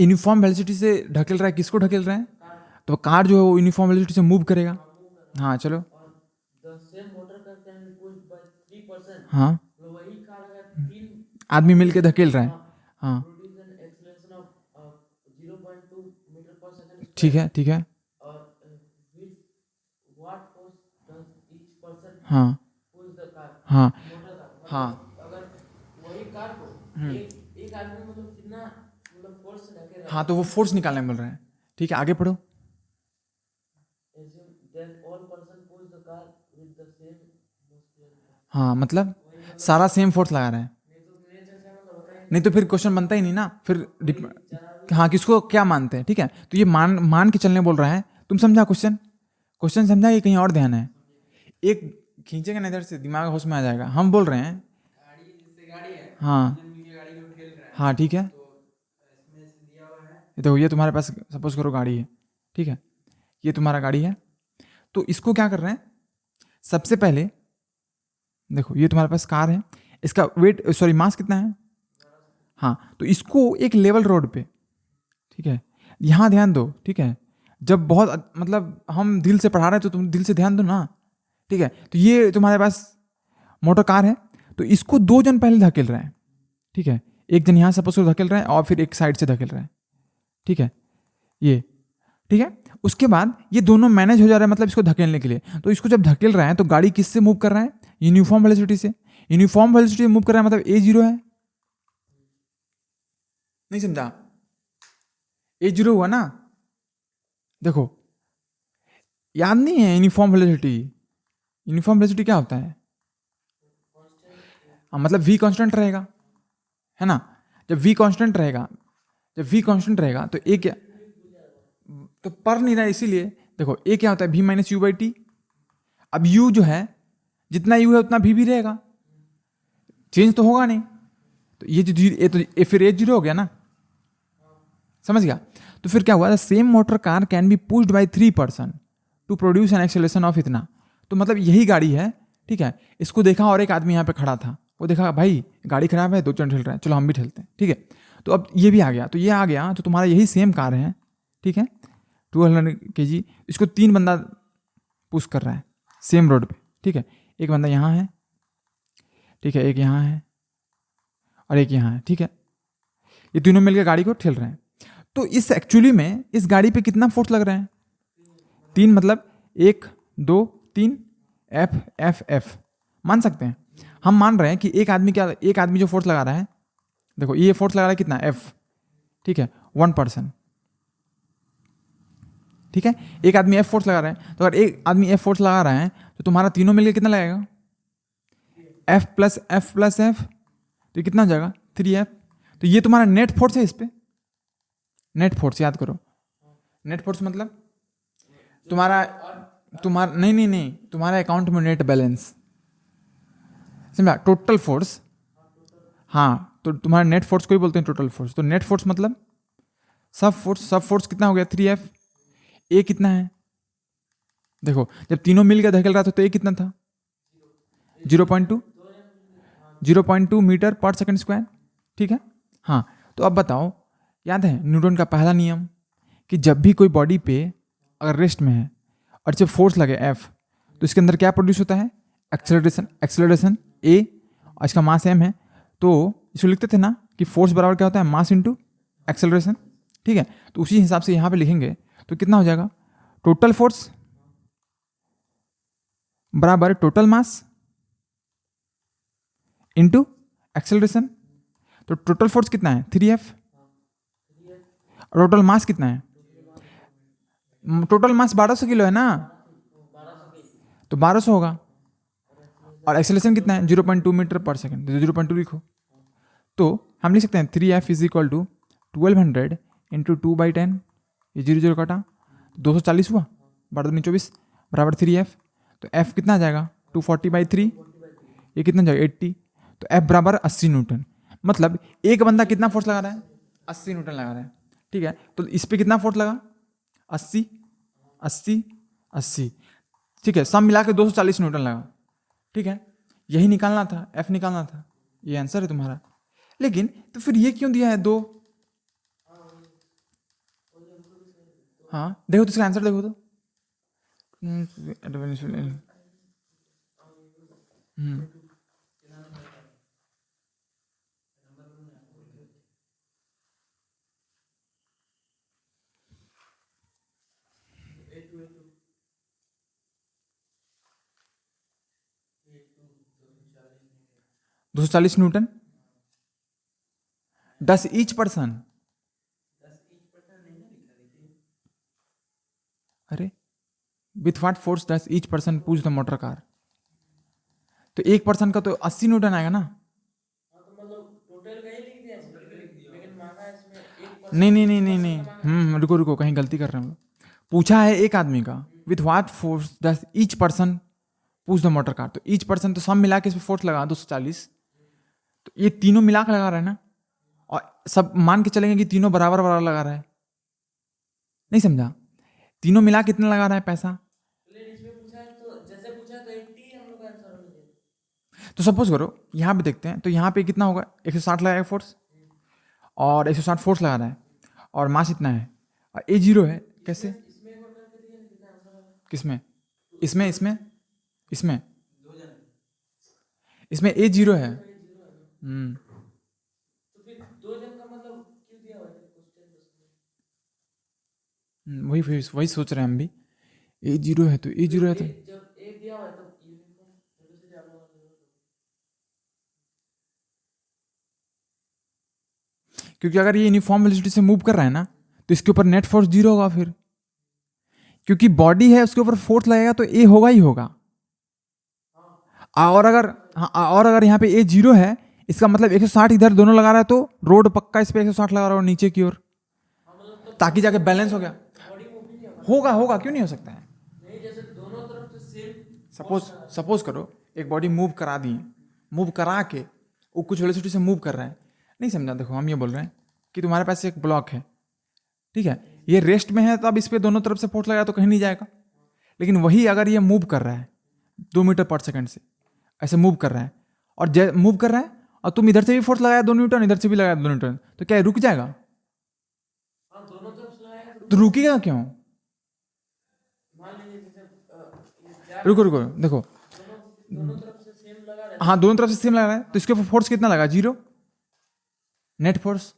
यूनिफॉर्म वेलोसिटी से ढकेल रहा है, किसको ढकेल रहा है? तो कार जो है वो यूनिफॉर्म वेलोसिटी से मूव करेगा। हाँ चलो, हाँ आदमी मिलके धकेल रहा है, हाँ ठीक है ठीक है, हाँ हाँ हाँ हाँ, तो वो फोर्स निकालने बोल रहे हैं, ठीक है। आगे पढ़ो। हाँ मतलब सारा सेम फोर्स लगा रहा है, नहीं तो फिर क्वेश्चन बनता ही नहीं ना फिर। हाँ किसको क्या मानते हैं, ठीक है। तो ये मान मान के चलने बोल रहा है, तुम समझा क्वेश्चन? क्वेश्चन समझा, ये कहीं और ध्यान है। एक खींचेगा ना इधर से, दिमाग होश में आ जाएगा। हम बोल रहे हैं, हाँ हाँ ठीक है। ये तो ये तुम्हारे पास सपोज करो गाड़ी है, ठीक है, ये तुम्हारा गाड़ी है। तो इसको क्या कर रहे हैं, सबसे पहले देखो ये तुम्हारे पास कार है, इसका वेट सॉरी मास कितना है? हाँ, तो इसको एक लेवल रोड पे, ठीक है, यहाँ ध्यान दो, ठीक है। जब बहुत मतलब हम दिल से पढ़ा रहे हैं तो तुम दिल से ध्यान दो ना, ठीक है। तो ये तुम्हारे पास मोटर कार है, तो इसको 2 जन पहले धकेल रहे हैं, ठीक है। एक जन यहाँ सपोज धकेल रहे हैं और फिर एक साइड से धकेल रहे हैं, ठीक है, ये ठीक है। उसके बाद ये दोनों मैनेज हो जा रहा है, मतलब इसको धकेलने के लिए। तो इसको जब धकेल रहा है तो गाड़ी किससे मूव कर रहा है? यूनिफॉर्म वेलोसिटी से। यूनिफॉर्म वेलोसिटी से मूव कर रहा है मतलब A0 है, नहीं समझा? A0 हुआ ना, देखो याद नहीं है यूनिफॉर्म वेलोसिटी? यूनिफॉर्म वेलोसिटी क्या होता है? मतलब v कांस्टेंट रहेगा, है ना। जब v कांस्टेंट रहेगा तो a क्या, तो पर नहीं रहा, इसीलिए देखो a क्या होता है v minus you by T. अब u जो है, जितना u है उतना v भी रहेगा, चेंज तो होगा नहीं। तो ये जो फिर a जीरो हो गया ना, समझ गया। तो फिर क्या हुआ, the same motor car can be pushed by 3 person to produce an acceleration of इतना। तो मतलब यही गाड़ी है, ठीक है। इसको देखा और एक आदमी यहाँ पे खड़ा था, वो देखा भाई गाड़ी खराब है, 2 जन ठेल रहे हैं, चलो हम भी ठेलते हैं, ठीक है। तो अब ये भी आ गया, तो ये आ गया, तो तुम्हारा यही सेम कार है, ठीक है, 200 kg। इसको 3 बंदा पुश कर रहा है सेम रोड पे, ठीक है। एक बंदा यहाँ है, ठीक है, एक यहाँ है और एक यहाँ है, ठीक है। ये तीनों मिलकर गाड़ी को ठेल रहे हैं। तो इस एक्चुअली में इस गाड़ी पे कितना फोर्स लग रहा है, 3, मतलब 1 2 3 एफ एफ एफ मान सकते हैं। हम मान रहे हैं कि एक आदमी जो फोर्स लगा रहा है, देखो ये फोर्स लगा रहा है कितना, एफ, ठीक है, 1 पर्सन, ठीक है। एक आदमी एफ फोर्स लगा रहा है, तो अगर एक आदमी एफ फोर्स लगा रहा है तो तुम्हारा तीनों मिलकर कितना लगेगा, F plus F plus F, तो कितना हो जाएगा 3F। तो ये तुम्हारा नेट फोर्स है, इस पे नेट फोर्स याद करो। नेट फोर्स मतलब तुम्हारा नहीं तुम्हारा अकाउंट में नेट बैलेंस, समझा, टोटल फोर्स। हाँ, तो तुम्हारा नेट फोर्स को ही बोलते हैं टोटल फोर्स। तो नेट फोर्स मतलब सब फोर्स कितना हो गया 3F। ए कितना है, देखो जब तीनों मिलकर धकेल रहा था तो ए कितना था 0.2 मीटर पर सेकंड स्क्वायर, ठीक है। हाँ, तो अब बताओ, याद है न्यूटन का पहला नियम कि जब भी कोई बॉडी पे अगर रेस्ट में है और जब फोर्स लगे F, तो इसके अंदर क्या प्रोड्यूस होता है, एक्सेलरेशन A, और इसका मास m है। तो इसको लिखते थे ना कि फोर्स बराबर क्या होता है, मास इंटू एक्सेलरेशन, ठीक है। तो उसी हिसाब से यहाँ पे लिखेंगे तो कितना हो जाएगा, टोटल फोर्स बराबर टोटल मास इंटू एक्सेलरेशन। तो टोटल फोर्स कितना है 3F, टोटल मास कितना है, टोटल मास 1200 किलो है ना, तो 1200 होगा। और एक्सेलरेशन कितना है 0.2 मीटर पर सेकंड, 0.2 लिखो। तो हम लिख सकते हैं 3F is equal to 1200 into 2/10, ये 0 काटा 240 हुआ, 12×24 बराबर 3F। तो F कितना आ जाएगा 240/3, ये कितना जाएगा 80। तो F बराबर 80 न्यूटन। मतलब एक बंदा कितना फोर्स लगा रहा है, 80 न्यूटन लगा रहा है, ठीक है। तो इस पे कितना फोर्स लगा 80 80 80, ठीक है, सब मिला के 240 न्यूटन लगा, ठीक है। यही निकालना था, F निकालना था, ये आंसर है तुम्हारा। लेकिन तो फिर ये क्यों दिया है 2, हाँ देखो तो इसका आंसर देखो तो, हम्म 240 न्यूटन 10 ईच पर्सन। अरे with what force 10 each person push the motor car, तो एक पर्सन का तो 80 न्यूटन आएगा ना। नहीं, रुको कहीं गलती कर रहे हो। पूछा है एक आदमी का, with what force 10 each person push the motor car, तो ईच पर्सन तो सब मिला के इसमें फोर्स लगा 240, तो ये तीनों मिला के लगा रहा है ना, और सब मान के चलेंगे कि तीनों बराबर बराबर लगा रहा है, नहीं समझा, तीनों मिला कितना लगा रहा है पैसा। तो सपोज करो यहाँ पे देखते हैं, तो यहाँ पे कितना होगा 160 लगाएगा फोर्स, और 160 फोर्स लगा रहा है, और मास इतना है, और ए 0 है। कैसे, किसमें, इसमें इसमें इसमें इसमें ए 0 है। वही सोच रहे हैं हम भी, ए 0 है तो ए 0 है तो क्योंकि अगर ये यूनिफॉर्म वेलोसिटी से मूव कर रहा है ना, तो इसके ऊपर नेट फोर्स 0 होगा फिर, क्योंकि बॉडी है उसके ऊपर फोर्स लगेगा तो ए होगा ही होगा। और अगर हाँ, और अगर यहाँ पे ए 0 है, इसका मतलब 160 इधर दोनों लगा रहा है, तो रोड पक्का इस पे 160 लगा रहा है नीचे की ओर, ताकि जाके बैलेंस हो गया। होगा होगा, क्यों नहीं हो सकता है। सपोज सपोज करो एक बॉडी मूव करा दी, मूव करा के वो कुछ वेलोसिटी से मूव कर रहा है, नहीं समझा। देखो हम ये बोल रहे हैं कि तुम्हारे पास एक ब्लॉक है, ठीक है, ये रेस्ट में है, तो अब इस पे दोनों तरफ से फोर्स लगाया तो कहीं नहीं जाएगा। लेकिन वही अगर ये मूव कर रहा है 2 मीटर पर सेकंड से, ऐसे मूव कर रहा है, और मूव कर रहा है, और तुम इधर से भी फोर्स लगाया 2 न्यूटन, इधर से भी लगाया 2 न्यूटन, तो क्या रुक जाएगा? तो रुकेगा क्यों? रुको रुको, देखो, हाँ दोनों तरफ से सेम लगा रहा है, तो इसके ऊपर फोर्स कितना लगा? 0 नेट फोर्स।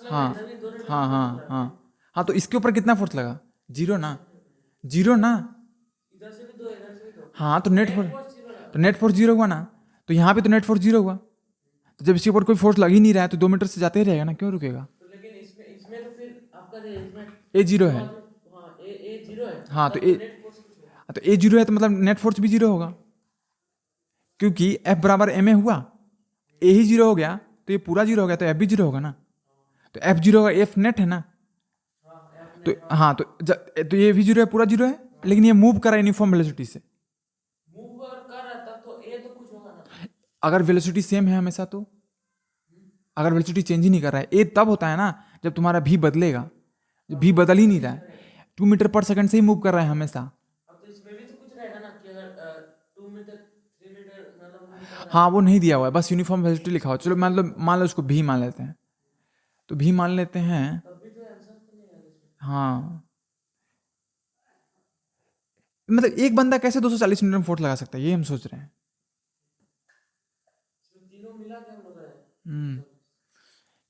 हाँ हाँ हाँ हाँ हाँ, तो इसके ऊपर कितना फोर्स लगा? 0 ना, 0 ना। हाँ तो नेट फोर्स 0 हुआ ना, तो यहाँ पे तो नेट फोर्स 0 हुआ। तो जब इसके ऊपर कोई फोर्स लग ही नहीं रहा है, तो 2 मीटर से जाते ही रहेगा ना, क्यों रुकेगा? ए 0 है, हाँ तो ए 0 है, तो मतलब नेट फोर्स भी 0 होगा, क्योंकि एफ बराबर एम ए हुआ, ए ही 0 हो गया तो ये पूरा 0 हो गया, तो एफ भी 0 होगा ना। तो एफ 0 होगा, एफ नेट है ना। तो हाँ, तो ये भी 0 है, पूरा 0 है, लेकिन ये मूव कर रहा है यूनिफॉर्म वेलोसिटी से। अगर वेलोसिटी सेम है हमेशा, तो अगर वेलोसिटी चेंज ही नहीं कर रहा है, ए तब होता है ना जब तुम्हारा भी बदलेगा, जब भी बदल ही नहीं रहा है, 2 मीटर पर सेकंड से ही मूव कर रहा है हमेशा। हाँ वो नहीं दिया हुआ है, बस यूनिफॉर्म वेलोसिटी लिखा हुआ। चलो मान लो उसको भी मान लेते हैं, तो भी मान लेते हैं। हाँ मतलब एक बंदा कैसे 240 न्यूटन फोर्स लगा सकता है, ये हम सोच रहे हैं।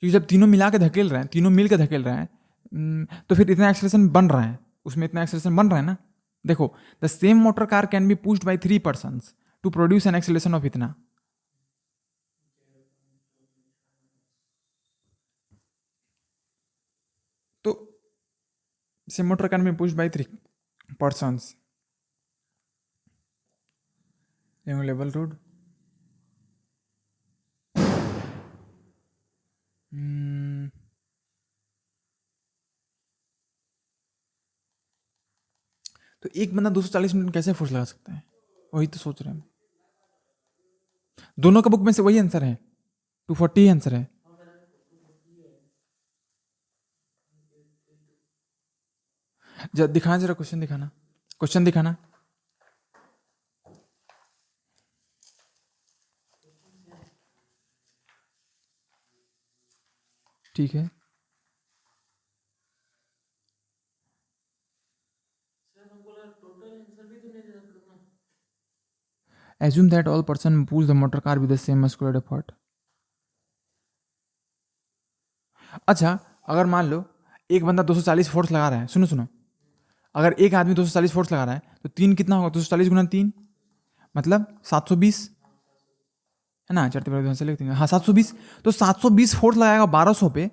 क्योंकि जब तीनों मिला के धकेल रहे हैं, तीनों मिल के धकेल रहे हैं, तो फिर इतना एक्सेलरेशन बन रहा है, उसमें इतना एक्सेलरेशन बन रहा है ना। देखो, the same motor car can be pushed by 3 persons to produce an acceleration of इतना। तो same motor can be pushed by 3 persons. Level road, तो एक बंदा 240 न्यूटन कैसे फोर्स लगा सकता है, वही तो सोच रहे हैं। दोनों का बुक में से वही आंसर है, 240 ही आंसर है। दिखाना जरा, क्वेश्चन दिखाना, क्वेश्चन दिखाना। ठीक है, assume that all person pulls the motor car with the same muscular effort। अच्छा, अगर मान लो एक बंदा 240 फोर्स लगा रहा है, सुनो सुनो, अगर एक आदमी 240 फोर्स लगा रहा है, तो 3 कितना होगा? 240 गुना 3 मतलब 720 है ना, चढ़ते बढ़ते से लिखते हैं। हाँ 720, तो 720 फोर्स लगाएगा 1200 पे,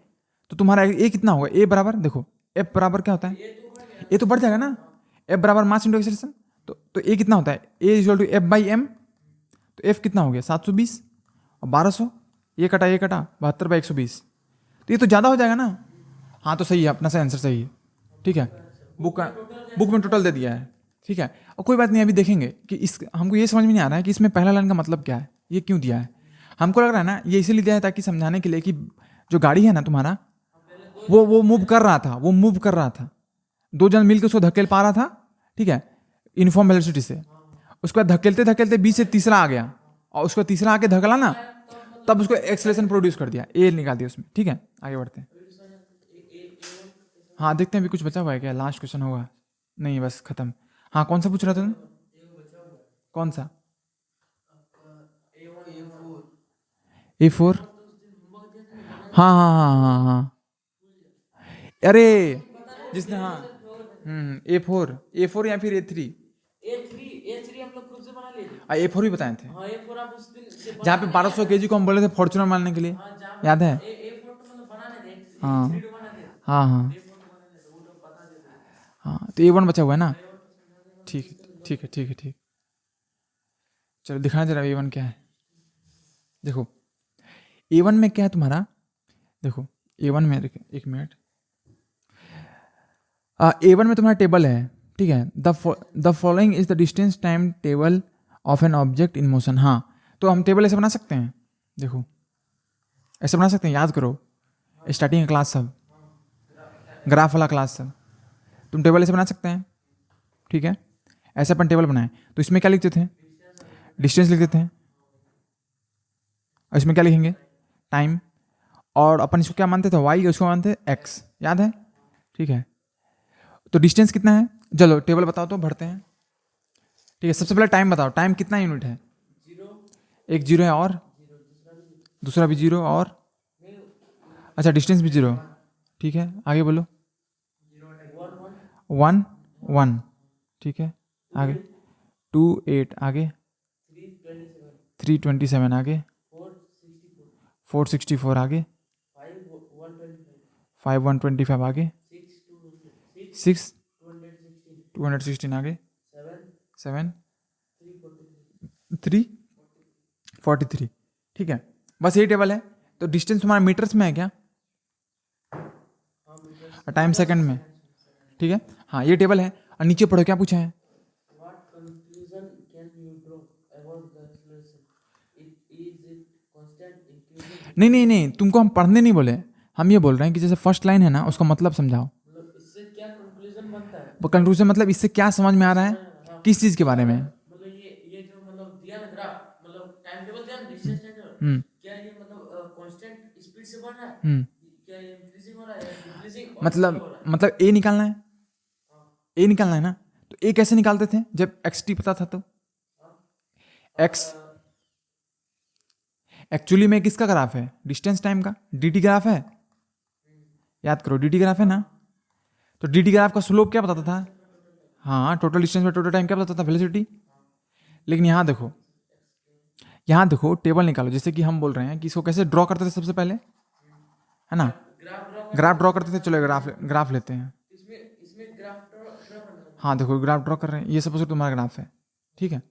तो तुम्हारा ए कितना होगा? ए बराबर, देखो एफ बराबर क्या होता है, ए तो बढ़ जाएगा ना, एफ बराबर मास इंटू एक्सेलरेशन। तो ए कितना होता है? A equal to F by M. तो एफ कितना हो गया? 720 और 1200, ये कटा 72/120, तो ये तो ज़्यादा हो जाएगा ना। हाँ तो सही है, अपना सा आंसर सही है, ठीक है। बुक में टोटल दे दिया है, ठीक है। और कोई बात नहीं, अभी देखेंगे कि इस हमको ये समझ में नहीं आ रहा है कि इसमें पहला लाइन का मतलब क्या है, ये क्यों दिया है। हमको लग रहा है ना ये इसीलिए दिया है ताकि समझाने के लिए कि जो गाड़ी है ना तुम्हारा, वो मूव कर रहा था, वो मूव कर रहा था, 2 जन मिलकर उसको धकेल पा रहा था, ठीक है, यूनिफॉर्म वेलोसिटी से। उसके बाद धकेलते धकेलते बीच से तीसरा आ गया, और उसको तीसरा आके धकला ना, तब उसको एक्सेलरेशन प्रोड्यूस कर दिया, ए निकाल दिया उसमें, ठीक है। आगे बढ़ते हैं, हाँ देखते हैं अभी कुछ बचा हुआ है क्या, लास्ट क्वेश्चन होगा। नहीं बस खत्म। हाँ कौन सा पूछ रहा था तुम? कौन सा? A4? हाँ हाँ हाँ हाँ हाँ, अरे जिसने, हाँ A4 या फिर A3? A4 भी बताए थे, जहाँ पे 1200 kg को हम बोले थे फॉर्चुनर मारने के लिए, याद है? हाँ हाँ हाँ हाँ, तो A1 बचा हुआ है ना। ठीक है ठीक है ठीक है ठीक। चलो दिखाना जरा A1 क्या है। देखो A1 में क्या है तुम्हारा, देखो A1 में देखो एक मिनट, A1 में तुम्हारा टेबल है, ठीक है। The following is the distance time table of an object in motion. हाँ तो हम टेबल ऐसे बना सकते हैं, देखो ऐसे बना सकते हैं, याद करो स्टार्टिंग क्लास सब, ग्राफ वाला क्लास सब, तुम टेबल ऐसे बना सकते हैं, ठीक है। ऐसे अपन टेबल बनाए तो इसमें क्या लिखते थे, डिस्टेंस लिखते थे, और इसमें क्या लिखेंगे, टाइम, और अपन इसको क्या मानते थे, वाई, उसको मानते थे एक्स, याद है, ठीक है। तो डिस्टेंस कितना है, चलो टेबल बताओ तो भरते हैं, ठीक है। सबसे पहले टाइम बताओ, टाइम कितना यूनिट है, एक जीरो है, और दूसरा भी जीरो, और अच्छा डिस्टेंस भी जीरो, ठीक है। आगे बोलो, 1 1, ठीक है। आगे 2 8, आगे 327, आगे 464, आगे 5 125, आगे 6 216, आगे 7 343, ठीक है। बस यही टेबल है। तो डिस्टेंस तुम्हारा मीटर्स में है क्या, टाइम सेकंड में, ठीक है। हाँ ये टेबल है, और नीचे पढ़ो क्या पूछा है, नहीं नहीं नहीं, तुमको हम पढ़ने नहीं बोले, हम ये बोल रहे हैं कि जैसे फर्स्ट लाइन है ना उसका मतलब समझाओ। इससे क्या कंक्लूजन बनता है, वो कंक्लूजन मतलब इससे क्या समझ में आ रहा है, किस चीज के बारे में, मतलब ये जो मतलब दिया ना ग्राफ, मतलब टाइम टेबल दिया ना, डिस्टेंस टाइम टेबल, हम्म क्या ये मतलब कांस्टेंट स्पीड से बढ़ रहा है, हम्म क्या ये इंक्रीजिंग हो रहा है या डिक्रीजिंग मतलब हो रहा है। मतलब ए निकालना है, ए निकालना है ना। तो ए कैसे निकालते थे जब एक्स टी पता था, तो एक्स एक्चुअली में किसका ग्राफ है, डिस्टेंस टाइम का, डी ग्राफ है, याद करो डी ग्राफ है ना। तो डी ग्राफ का स्लोप क्या बताता था, हाँ टोटल डिस्टेंस में टोटल टाइम क्या बताता था, वेलोसिटी। लेकिन यहाँ देखो टेबल निकालो, जैसे कि हम बोल रहे हैं कि इसको कैसे ड्रॉ करते थे सबसे पहले, है ना, ग्राफ ड्रॉ करते थे। चलो ग्राफ ग्राफ लेते हैं, इसमें इसमें ग्राफ ड्रा करना है। हाँ देखो ग्राफ ड्रॉ कर रहे हैं, ये सपोज तुम्हारा ग्राफ है, ठीक है,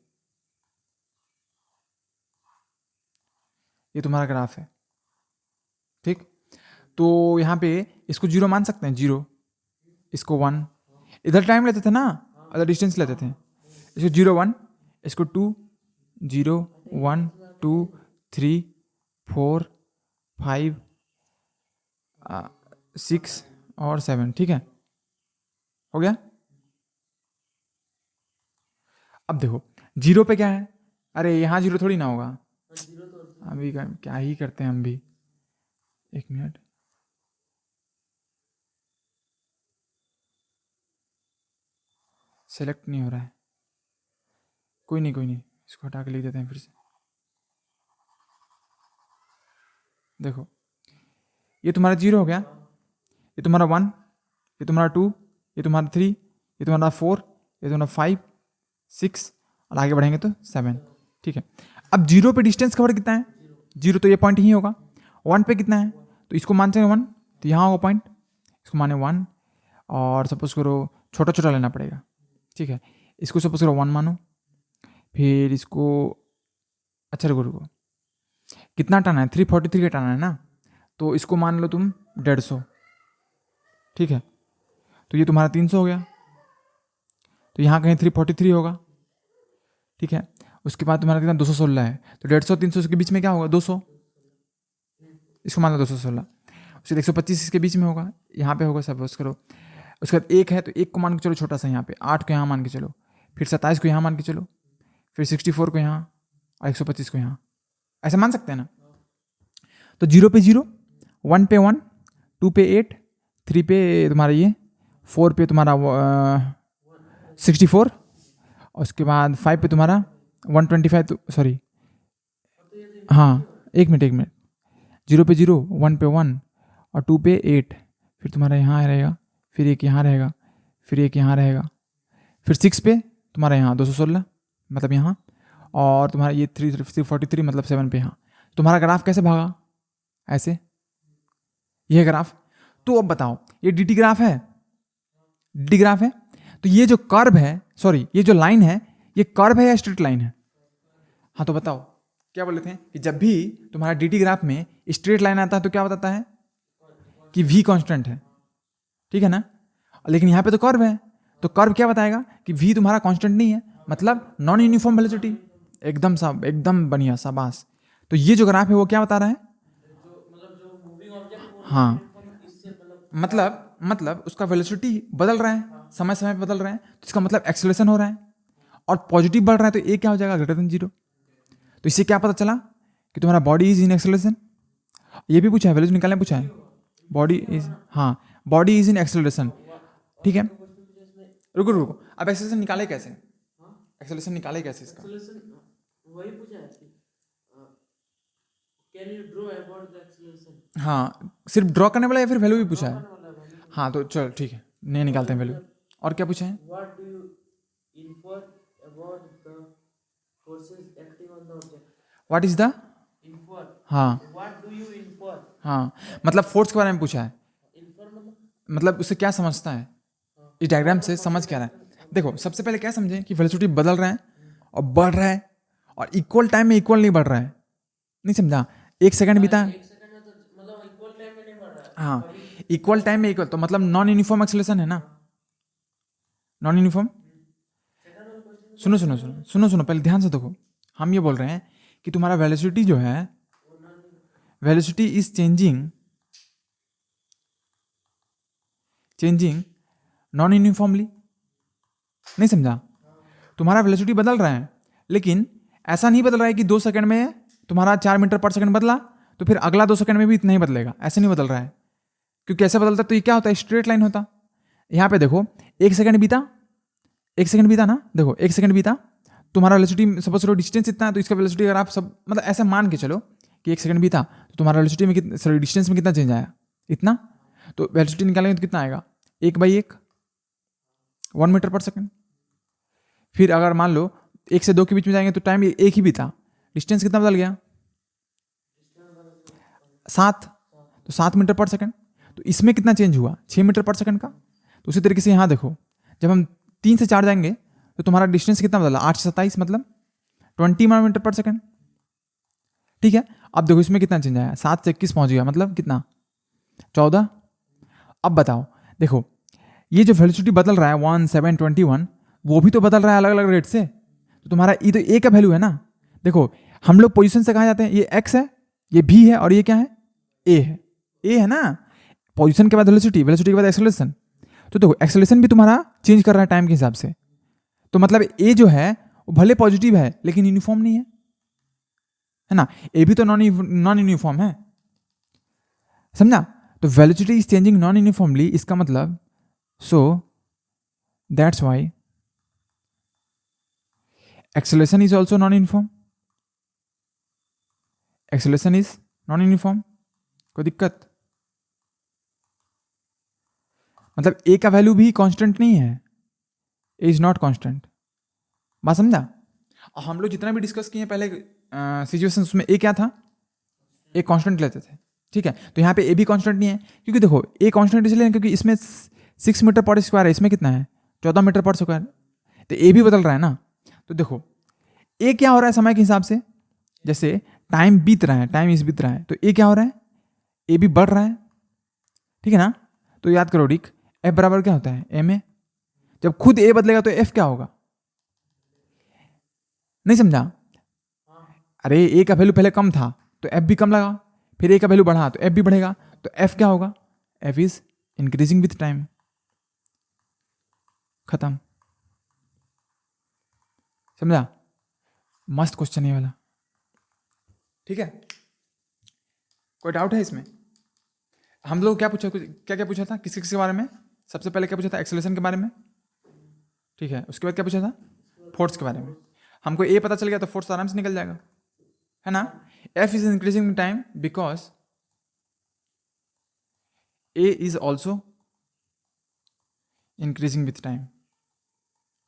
ये तुम्हारा ग्राफ है, ठीक। तो यहाँ पे इसको जीरो मान सकते हैं, जीरो, इसको 1, इधर टाइम लेते थे ना, अदर डिस्टेंस लेते थे, इसको 0 1, इसको 2 0 1 2 3 4 5 6 और 7, ठीक है, हो गया। अब देखो जीरो पे क्या है, अरे यहाँ जीरो थोड़ी ना होगा, जीरो तो अभी क्या ही करते हैं हम भी, एक मिनट, सेलेक्ट नहीं हो रहा है, कोई नहीं, इसको हटा के लिख देते हैं फिर से। देखो ये तुम्हारा जीरो हो गया, ये तुम्हारा 1, ये तुम्हारा 2, ये तुम्हारा 3, ये तुम्हारा 4, ये तुम्हारा 5 6, और आगे बढ़ेंगे तो 7, ठीक है। अब जीरो पे डिस्टेंस कवर कितना है, जीरो तो ये पॉइंट ही होगा, 1 पे कितना है, तो इसको मानते हैं 1, तो यहाँ होगा पॉइंट, इसको माने 1, और सपोज करो छोटा छोटा लेना पड़ेगा, ठीक है। इसको सपोज करो 1 मानो, फिर इसको, अच्छा रुको कितना टाना है, 343 का टाना है ना, तो इसको मान लो तुम 150, ठीक है। तो ये तुम्हारा 300 हो गया, तो यहाँ कहीं 343 होगा, ठीक है। उसके बाद तुम्हारा कितना 216 है, तो 150 300 के बीच में क्या होगा, 200, इसको मान लो 216, उसके 125 इसके बीच में होगा, यहाँ पे होगा सपोज करो। उसके बाद एक है तो एक को मान के चलो छोटा सा यहाँ पे, 8 को यहाँ मान के चलो, फिर 27 को यहाँ मान के चलो, फिर 64 को यहाँ, और 125 को यहाँ, ऐसे मान सकते हैं ना। तो 0 पे 0, 1 पे 1, 2 पे 8, 3 पे तुम्हारा ये, 4 पे तुम्हारा 64, और उसके बाद 5 पे तुम्हारा 125, तो सॉरी, हाँ एक मिनट, 0 पे 0, 1 पे 1, और 2 पे 8, फिर तुम्हारा यहाँ रहेगा, फिर एक यहाँ रहेगा, फिर एक यहाँ रहेगा, फिर 6 पे तुम्हारा यहाँ 216 मतलब यहाँ, और तुम्हारा ये 343 मतलब 7 पे यहाँ। तुम्हारा ग्राफ कैसे भागा, ऐसे, यह ग्राफ। तो अब बताओ ये डी ग्राफ है, डी ग्राफ है, तो ये जो कर्व है, सॉरी ये जो लाइन है, ये कर्व है या स्ट्रेट लाइन है? हाँ तो बताओ, क्या बोले थे कि जब भी तुम्हारा dt ग्राफ में स्ट्रेट लाइन आता है तो क्या बताता है कि v कांस्टेंट है, ठीक है ना? लेकिन यहाँ पे तो कर्व है, तो कर्व क्या बताएगा कि v तुम्हारा कांस्टेंट नहीं है, मतलब नॉन यूनिफॉर्म वेलोसिटी। एकदम बढ़िया, शाबाश। तो ये जो ग्राफ है वो क्या बता रहा है? जो मूविंग ऑब्जेक्ट वो हाँ, non-uniform इससे मतलब उसका वेलोसिटी बदल रहा है, समय समय पे बदल रहा है, तो इसका मतलब एक्सेलरेशन हो रहा है, और पॉजिटिव बढ़ रहा है, तो ए क्या हो जाएगा? Greater than 0। तो इससे क्या पता चला कि तुम्हारा बॉडी इज इन एक्सेलरेशन। ये भी पूछा है, वेलोसिटी निकालने पूछा है, बॉडी इज, हाँ बॉडी इज इन एक्सेलरेशन, ठीक है। रुको रुको, अब एक्सेलरेशन निकाले कैसे? एक्सेलरेशन निकाले कैसे इसका? एक्सेलरेशन वही पूछा है कि can you draw about the acceleration हाँ, सिर्फ ड्रॉ करने वाला या फिर वैल्यू भी पूछा है? वाला value। हाँ तो चलो ठीक है, नहीं निकालते हैं वैल्यू। और क्या पूछा है? What do you infer about the forces acting on the object? What is the, Infer. हाँ What do you infer? हाँ, मतलब फोर्स के बारे में पूछा है, Infer मतलब उससे क्या समझता है, इस डायग्राम से समझ क्या रहा है? देखो सबसे पहले क्या समझें कि वेलोसिटी बदल रहा है और बढ़ रहा है, और इक्वल टाइम में इक्वल नहीं बढ़ रहा है, नहीं समझा? 1 सेकंड बीता, एक सेकंड में तो मतलब इक्वल टाइम में नहीं बढ़ रहा है। हाँ इक्वल टाइम में इक्वल, तो मतलब नॉन यूनिफॉर्म एक्सेलरेशन है ना, नॉन यूनिफॉर्म। सुनो पहले ध्यान से देखो, हम ये बोल रहे हैं कि तुम्हारा वेलोसिटी जो है, velocity is changing non uniformly, नहीं समझा? तुम्हारा वेलोसिटी बदल रहा है, लेकिन ऐसा नहीं बदल रहा है कि 2 सेकंड में तुम्हारा 4 मीटर पर सेकंड बदला तो फिर अगला 2 सेकंड में भी इतना ही बदलेगा, ऐसे नहीं बदल रहा है। क्योंकि ऐसे बदलता तो ये क्या होता है? स्ट्रेट लाइन होता। यहाँ पे देखो 1 सेकंड बीता, 1 सेकंड बीता ना, देखो 1 सेकंड बीता, तुम्हारा वेलोसिटी सपोज करो डिस्टेंस इतना है, तो इसका वेलोसिटी अगर आप सब मतलब ऐसे मान के चलो कि 1 सेकंड बीता तो तुम्हारा वेलोसिटी में कितना, सॉरी डिस्टेंस में कितना चेंज आया? इतना। तो वेलोसिटी निकालेंगे तो कितना आएगा? 1/1, 1 मीटर पर सेकंड। फिर अगर मान लो 1 से 2 के बीच में जाएंगे तो टाइम एक ही बीता, डिस्टेंस कितना बदल गया? 7, तो 7 मीटर पर सेकंड। तो इसमें कितना चेंज हुआ? 6 मीटर पर सेकंड का। तो उसी तरीके से यहाँ देखो, जब हम 3 से 4 जाएंगे तो तुम्हारा डिस्टेंस कितना बदला? 8 से 27 मतलब 20 मीटर पर सेकंड, ठीक है। अब देखो इसमें कितना चेंज आया? 7 से 21 पहुंच गया, मतलब कितना? 14। अब बताओ, देखो ये जो वेलोसिटी बदल रहा है 1, 7, 21, वो भी तो बदल रहा है अलग अलग रेट से। तो तुम्हारा ये तो ए का वैल्यू है ना। देखो हम लोग पोजीशन से कहाँ जाते हैं? ये एक्स है, ये भी है, और ये क्या है? ए है। ए है ना, पोजीशन के बाद वेलोसिटी, वेलोसिटी के बाद एक्सेलरेशन। तो देखो एक्सेलरेशन भी तुम्हारा चेंज कर रहा है टाइम के हिसाब से। तो मतलब ए जो है वो भले पॉजिटिव है लेकिन यूनिफॉर्म नहीं है ना। ए भी तो नॉन यूनिफॉर्म है, समझा? तो velocity is changing non uniformly, इसका मतलब so that's why acceleration is also non-uniform, acceleration is non-uniform। कोई दिक्कत? मतलब ए का वैल्यू भी कांस्टेंट नहीं है, ए इज नॉट कांस्टेंट। बात समझा? और हम लोग जितना भी डिस्कस किए पहले सिचुएशन, उसमें ए क्या था? ए कांस्टेंट लेते थे, ठीक है। तो यहाँ पे ए भी कांस्टेंट नहीं है, क्योंकि देखो ए कांस्टेंट इसलिए क्योंकि इसमें 6 मीटर पर स्क्वायर है, इसमें कितना है? 14 मीटर पर स्क्वायर। तो ए भी बदल रहा है ना। तो देखो ए क्या हो रहा है समय के हिसाब से, जैसे टाइम बीत रहा है, टाइम इस बीत रहा है, तो ए क्या हो रहा है? ए भी बढ़ रहा है, ठीक है ना। तो याद करो रिक, एफ बराबर क्या होता है? M A. जब खुद ए बदलेगा तो एफ क्या होगा? नहीं समझा? अरे ए का वैल्यू पहले कम था तो एफ भी कम लगा, फिर ए का वैल्यू बढ़ा तो एफ भी बढ़ेगा, तो एफ क्या होगा? F is increasing with time. खत्म, समझा? मस्त क्वेश्चन है वाला, ठीक है। कोई डाउट है इसमें? हम लोग क्या पूछा, क्या क्या पूछा था, किस किस के बारे में? सबसे पहले क्या पूछा था? एक्सेलरेशन के बारे में, ठीक है। उसके बाद क्या पूछा था? फोर्स के बारे में। हमको ए पता चल गया तो फोर्स आराम से निकल जाएगा, है ना। F is increasing time because A is also increasing with time,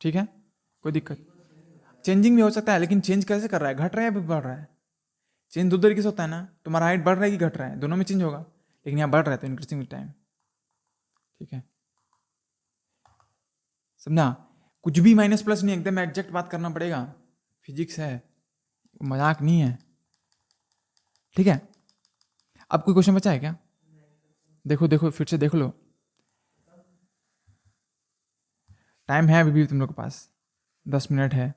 ठीक है। कोई दिक्कत? चेंजिंग भी हो सकता है, लेकिन चेंज कैसे कर रहा है? घट रहा है या बढ़ रहा है? चेंज दो तरीके से होता है ना, तुम्हारा हाइट बढ़ रहा है कि घट रहा है, दोनों में चेंज होगा, लेकिन यहाँ बढ़ रहा है तो इंक्रीजिंग विथ टाइम, ठीक है। समझा? कुछ भी माइनस प्लस नहीं, एकदम एग्जैक्ट बात करना पड़ेगा, फिजिक्स है, मजाक नहीं है, ठीक है? अब कोई क्वेश्चन बचा है क्या? देखो देखो फिर से देख लो, टाइम है अभी भी तुम लोग के पास, 10 मिनट है।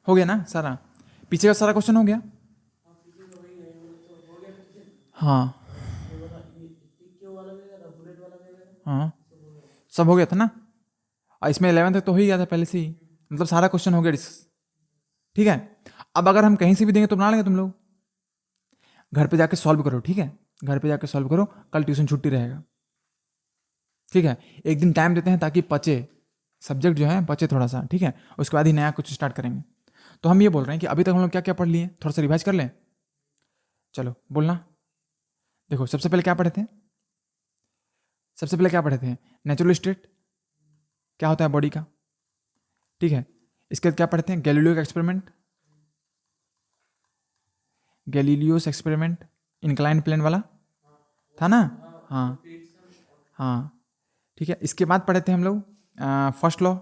हो गया ना सारा? पीछे का सारा क्वेश्चन हो गया? हाँ हाँ, सब हो गया था ना? और इसमें 11 तक तो हो ही गया था पहले से ही, मतलब सारा क्वेश्चन हो गया डिस्कस, ठीक है? अब अगर हम कहीं से भी देंगे तो बना लेंगे तुम लोग, घर पे जाके सॉल्व करो, ठीक है? घर पे जाके सॉल्व करो, कल ट्यूशन छुट्टी रहेगा, ठीक है? एक दिन टाइम देते हैं ताकि पचे, सब्जेक्ट जो है पचे थोड़ा सा, ठीक है? उसके बाद ही नया कुछ स्टार्ट करेंगे। तो हम ये बोल रहे हैं कि अभी तक हम लोग क्या क्या पढ़ लिए, थोड़ा सा रिवाइज कर लें। चलो बोलना। देखो सबसे पहले क्या पढ़े थे? सबसे पहले क्या पढ़े थे? नेचुरल स्टेट क्या होता है बॉडी का, ठीक है? इसके बाद क्या पढ़ते हैं? गैलीलियो का experiment, Galileo's experiment, incline plane वाला था ना? हाँ हाँ, ठीक है। इसके बाद पढ़े थे हम लोग फर्स्ट लॉ,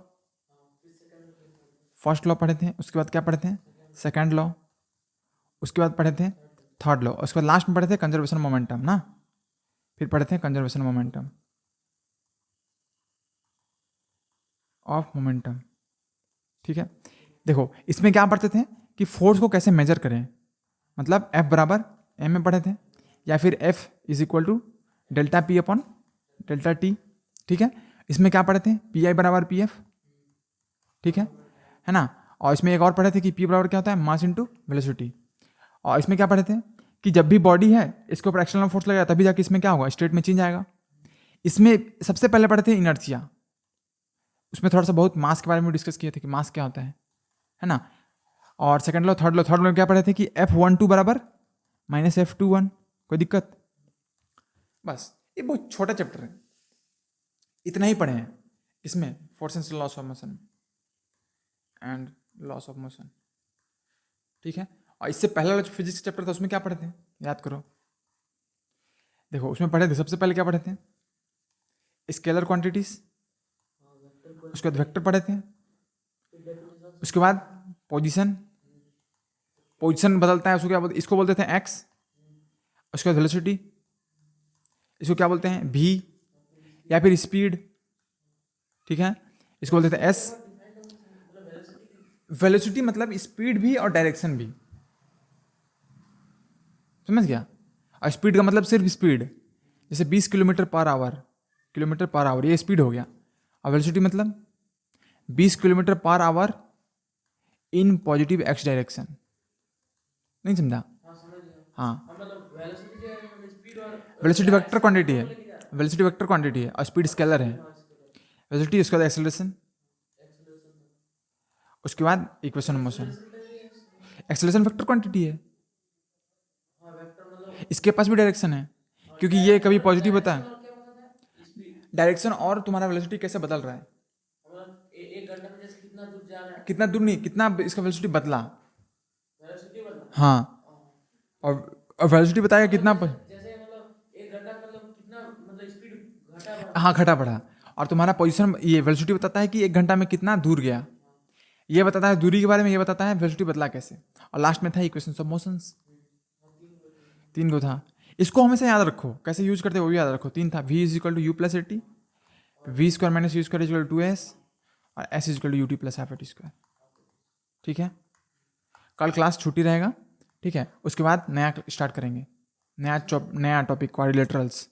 फर्स्ट लॉ पढ़े थे। उसके बाद क्या पढ़े थे? Second law. उसके बाद पढ़े थे थर्ड लॉ। उसके बाद लास्ट में पढ़े थे कंजर्वेशन मोमेंटम ना, फिर पढ़े थे कंजर्वेशन मोमेंटम ऑफ मोमेंटम, ठीक है? देखो इसमें क्या पढ़ते थे कि फोर्स को कैसे मेजर करें, मतलब F बराबर m में पढ़े थे, या फिर F is equal to delta P upon delta T, ठीक है? इसमें क्या पढ़े थे? पी आई बराबर पी एफ, ठीक है ना? और इसमें एक और पढ़े थे कि P बराबर क्या होता है? मास इंटू वेलोसिटी। और इसमें क्या पढ़े थे कि जब भी बॉडी है इसके ऊपर एक्सटर्नल फोर्स लगेगा तभी जाके इसमें क्या होगा? स्टेट में चेंज आएगा। इसमें सबसे पहले पढ़े थे इनर्शिया, उसमें थोड़ा सा बहुत मास के बारे में डिस्कस किए थे कि मास क्या होता है ना? और सेकंड लॉ, थर्ड लॉ में क्या पढ़े थे कि F12 बराबर माइनस F21। कोई दिक्कत? बस ये बहुत छोटा चैप्टर है, इतना ही पढ़े हैं इसमें, force and loss of motion and loss of motion, ठीक है? और इससे पहला जो फिजिक्स चैप्टर था उसमें क्या पढ़े थे? याद करो। देखो उसमें पढ़े थे सबसे पहले क्या पढ़े थे? Scalar quantities. उसके बाद वेक्टर पढ़े थे। उसके बाद पोजीशन, पोजीशन बदलता है उसको क्या बोलते हैं? इसको बोलते थे एक्स। उसके बाद वेलोसिटी, इसको क्या बोलते हैं? भी, या फिर स्पीड, ठीक है? इसको बोलते थे एस। वेलोसिटी मतलब स्पीड भी और डायरेक्शन भी, समझ गया? और स्पीड का मतलब सिर्फ स्पीड, जैसे 20 किलोमीटर पर आवर, ये स्पीड हो गया। और वेलोसिटी मतलब 20 kilometre per hour in positive x direction. नहीं समझा? हाँ, वेलोसिटी वेक्टर क्वांटिटी है, वेलोसिटी वेक्टर क्वांटिटी है और स्पीड स्केलर है। वेलोसिटी, उसके बाद एक्सेलरेशन, उसके बाद equation of motion. Acceleration vector quantity है, इसके पास भी डायरेक्शन है क्योंकि ये कभी पॉजिटिव होता है। डायरेक्शन और तुम्हारा वेलोसिटी कैसे बदल रहा है, एक घंटे में जैसे कितना दूर जा रहा है, कितना दूर नहीं, कितना इसका वेलोसिटी बदला। वेलोसिटी बदला। हाँ, और वेलोसिटी बताएगा कितना जैसे मतलब एक घंटा मतलब कितना मतलब स्पीड घटा बढ़ा। हाँ घटा बढ़ा। और तुम्हारा पोजीशन, ये वेलोसिटी बताता है कि 1 घंटा में कितना दूर गया, ये बताता है दूरी के बारे में, ये बताता है वेलोसिटी बदला कैसे। और लास्ट में था इक्वेशंस ऑफ मोशंस, 3 को था। इसको हमेशा याद रखो, कैसे यूज करते हैं वो भी याद रखो। 3 था, v is equal to U plus A T, V square minus U square is equal to 2s, और s is equal to U T plus half A T square, ठीक है? कल क्लास छुट्टी रहेगा, ठीक है? उसके बाद नया स्टार्ट करेंगे, नया टॉपिक क्वाड्रिलेटरल्स।